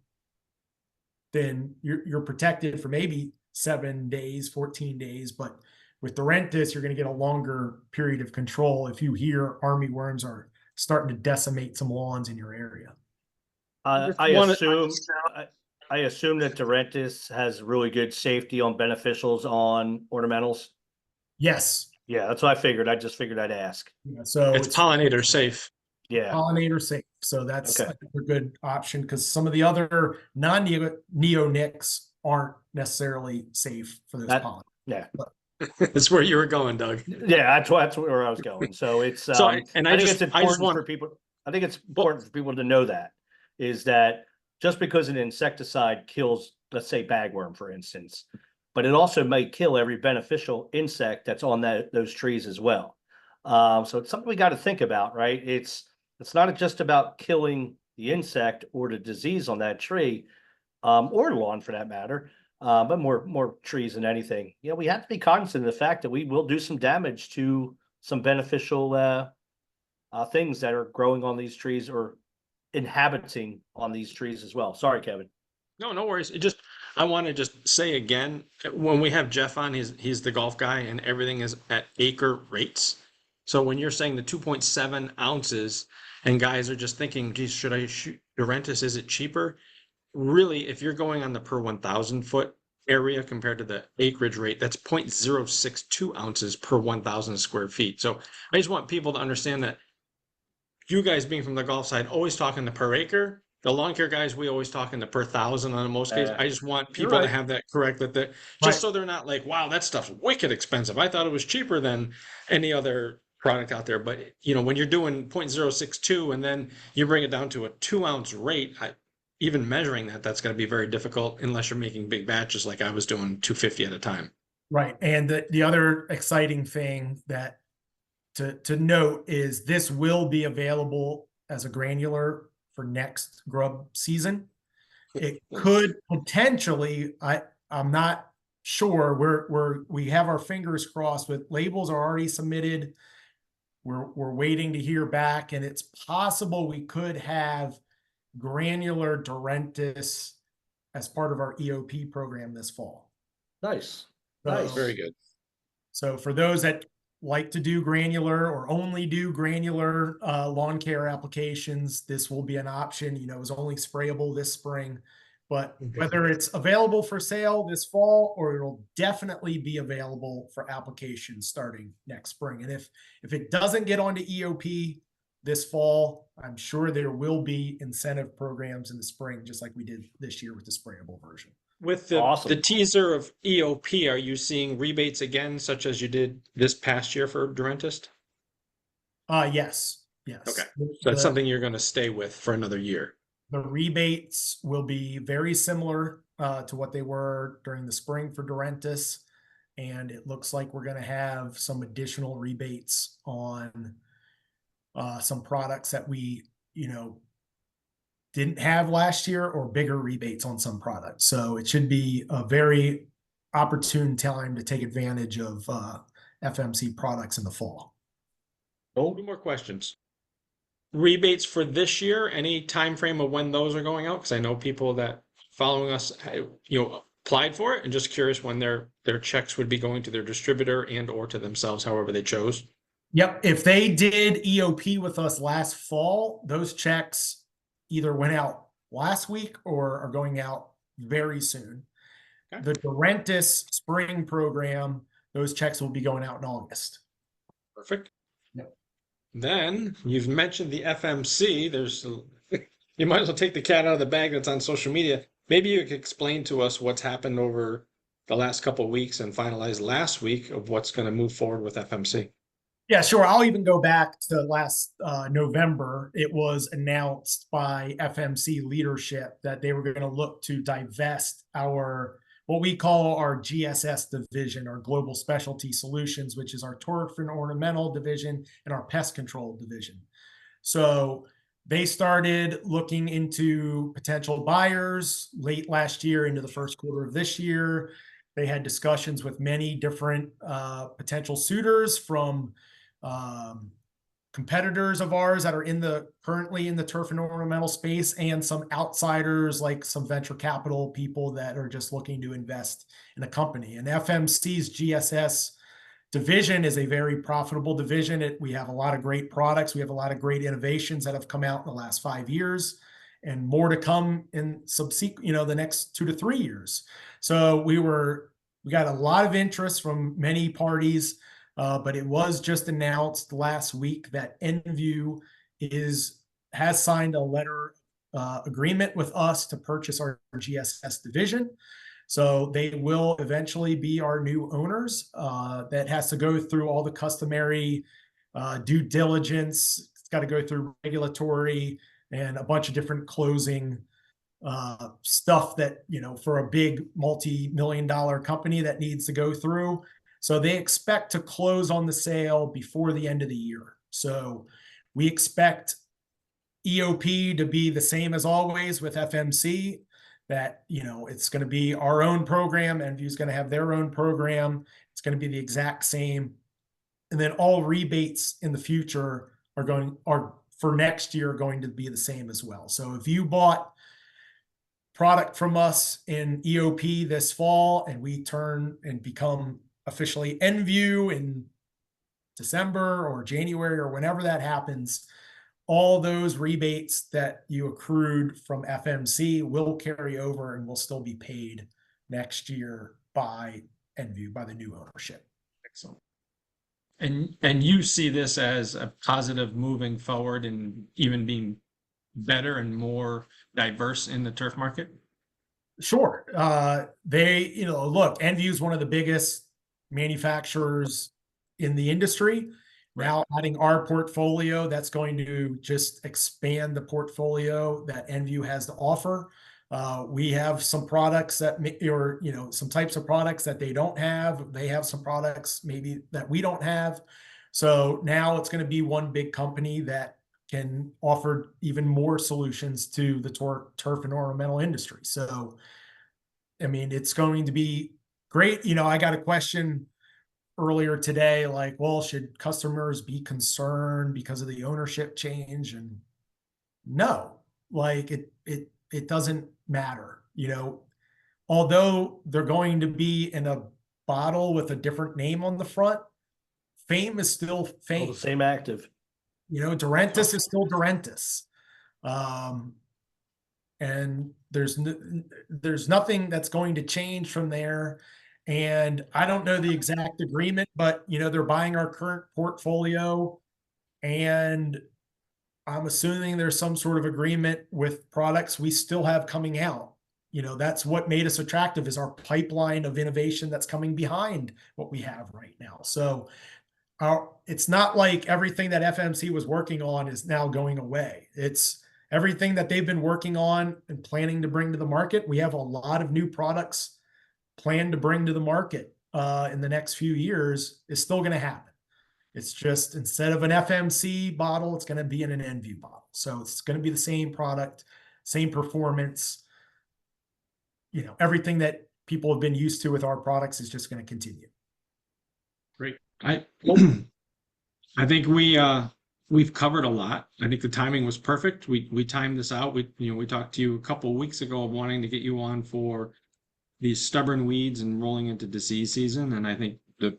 then you're protected for maybe 7 days, 14 days. But with Dorentis, you're going to get a longer period of control if you hear armyworms are starting to decimate some lawns in your area. I assume that Dorentis has really good safety on beneficials on ornamentals. Yes. Yeah, that's what I figured. I just figured I'd ask. Yeah, so it's pollinator safe. Yeah. Pollinator safe. So that's Okay. I think, a good option, because some of the other non-neonics aren't necessarily safe for those pollinators. Yeah. That's where you were going, Doug. Yeah, that's where I was going. So it's So I think it's important for people. I think it's important for people to know that just because an insecticide kills, let's say bagworm, for instance, but it also may kill every beneficial insect that's on those trees as well. So it's something we got to think about, right? It's not just about killing the insect or the disease on that tree, or lawn for that matter. But more trees than anything. You know, we have to be cognizant of the fact that we will do some damage to some beneficial things that are growing on these trees or inhabiting on these trees as well. Sorry, Kevin. No worries. I want to just say again, when we have Jeff on, he's the golf guy, and everything is at acre rates. So when you're saying the 2.7 ounces, and guys are just thinking, geez, should I shoot Dorentis? Is it cheaper? Really, if you're going on the per 1,000 foot area compared to the acreage rate, that's 0.062 ounces per 1,000 square feet. So I just want people to understand that you guys being from the golf side, always talking the per acre. The lawn care guys, we always talking the per thousand on most cases. I just want people to have that correct, just so they're not like, wow, that stuff's wicked expensive. I thought it was cheaper than any other product out there. But you know, when you're doing 0.062 and then you bring it down to a 2-ounce rate, even measuring that's going to be very difficult unless you're making big batches like I was doing 250 at a time. Right. And the other exciting thing that to note is this will be available as a granular for next grub season. It could potentially, I'm not sure, we have our fingers crossed, with labels are already submitted. We're waiting to hear back, and it's possible we could have granular Dorentis as part of our EOP program this fall. Nice. So, Nice. Very good. So for those that like to do granular or only do granular lawn care applications, this will be an option. You know, it's only sprayable this spring, but whether it's available for sale this fall or it'll definitely be available for application starting next spring. And if it doesn't get onto EOP this fall, I'm sure there will be incentive programs in the spring, just like we did this year with the sprayable version. With the Awesome. teaser of EOP, are you seeing rebates again, such as you did this past year for Durantist? Yes. Okay. So that's something you're going to stay with for another year. The rebates will be very similar to what they were during the spring for Durantis. And it looks like we're going to have some additional rebates on some products that we, didn't have last year, or bigger rebates on some products. So it should be a very opportune time to take advantage of FMC products in the fall. Oh, 2 more questions. Rebates for this year, any time frame of when those are going out? Because I know people that following us, applied for it, and just curious when their checks would be going to their distributor and or to themselves, however they chose. Yep. If they did EOP with us last fall, those checks either went out last week or are going out very soon. Okay. The Durantis spring program, those checks will be going out in August. Perfect. Yep. Then you've mentioned the FMC. You might as well take the cat out of the bag that's on social media. Maybe you could explain to us what's happened over the last couple of weeks and finalize last week of what's going to move forward with FMC. Yeah, sure. I'll even go back to last November. It was announced by FMC leadership that they were going to look to divest what we call our GSS division, our Global Specialty Solutions, which is our turf and ornamental division and our pest control division. So they started looking into potential buyers late last year into the first quarter of this year. They had discussions with many different potential suitors from competitors of ours that are currently in the turf and ornamental space, and some outsiders like some venture capital people that are just looking to invest in a company. And FMC's GSS division is a very profitable division. We have a lot of great products. We have a lot of great innovations that have come out in the last 5 years, and more to come in subsequent, the next 2 to 3 years. So we got a lot of interest from many parties. But it was just announced last week that Enview has signed a letter agreement with us to purchase our GSS division. So they will eventually be our new owners. That has to go through all the customary due diligence. It's got to go through regulatory and a bunch of different closing stuff that, for a big multi-million-dollar company that needs to go through. So they expect to close on the sale before the end of the year. So we expect EOP to be the same as always with FMC, that, it's going to be our own program. Enview's going to have their own program. It's going to be the exact same. And then all rebates in the future are for next year going to be the same as well. So if you bought product from us in EOP this fall and we turn and become officially Enview in December or January or whenever that happens, all those rebates that you accrued from FMC will carry over and will still be paid next year by Enview, by the new ownership. Excellent. And you see this as a positive moving forward and even being better and more diverse in the turf market? Sure. Look, Enview is one of the biggest manufacturers in the industry. Right. Now adding our portfolio, that's going to just expand the portfolio that Enview has to offer. We have some products some types of products that they don't have. They have some products maybe that we don't have. So now it's going to be one big company that can offer even more solutions to the turf and ornamental industry. So, it's going to be great. I got a question earlier today, like, well, should customers be concerned because of the ownership change? And no, like it doesn't matter. Although they're going to be in a bottle with a different name on the front, Fame is still All Fame. the same active. You know, Durantis is still Durantis. And there's nothing that's going to change from there. And I don't know the exact agreement, but you know, they're buying our current portfolio, and I'm assuming there's some sort of agreement with products we still have coming out. You know, that's what made us attractive, is our pipeline of innovation that's coming behind what we have right now. So it's not like everything that FMC was working on is now going away. It's everything that they've been working on and planning to bring to the market. We have a lot of new products planned to bring to the market in the next few years, is still going to happen. It's just, instead of an FMC bottle, it's going to be in an NView bottle. So it's going to be the same product, same performance. You know, everything that people have been used to with our products is just going to continue. Great. I think we've covered a lot. I think the timing was perfect. We timed this out. We talked to you a couple of weeks ago of wanting to get you on for these stubborn weeds and rolling into disease season. And I think the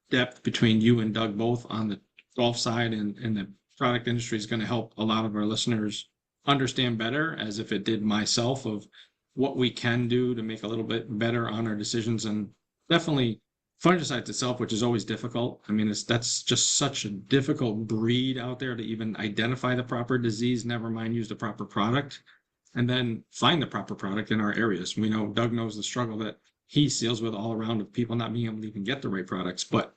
depth between you and Doug both on the golf side and the product industry is going to help a lot of our listeners understand better, as if it did myself, of what we can do to make a little bit better on our decisions. And definitely fungicides itself, which is always difficult. I mean, that's just such a difficult breed out there to even identify the proper disease, never mind use the proper product, and then find the proper product in our areas. We know Doug knows the struggle that he deals with all around, of people not being able to even get the right products. But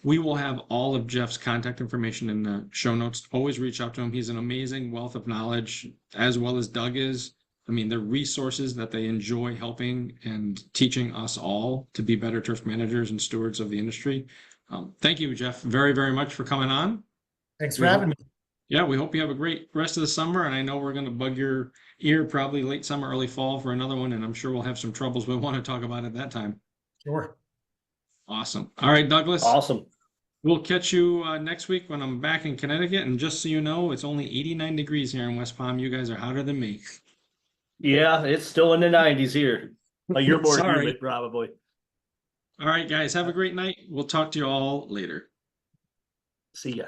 we will have all of Jeff's contact information in the show notes. Always reach out to him. He's an amazing wealth of knowledge, as well as Doug is. I mean, the resources that they enjoy helping and teaching us all to be better turf managers and stewards of the industry. Thank you, Jeff, very, very much for coming on. Thanks for having me. Yeah, we hope you have a great rest of the summer. And I know we're going to bug your ear probably late summer, early fall for another one. And I'm sure we'll have some troubles we want to talk about at that time. Sure. Awesome. All right, Douglas. Awesome. We'll catch you next week when I'm back in Connecticut. And just so you know, it's only 89 degrees here in West Palm. You guys are hotter than me. Yeah, it's still in the 90s here. You're more Sorry. humid, probably. All right, guys, have a great night. We'll talk to you all later. See ya.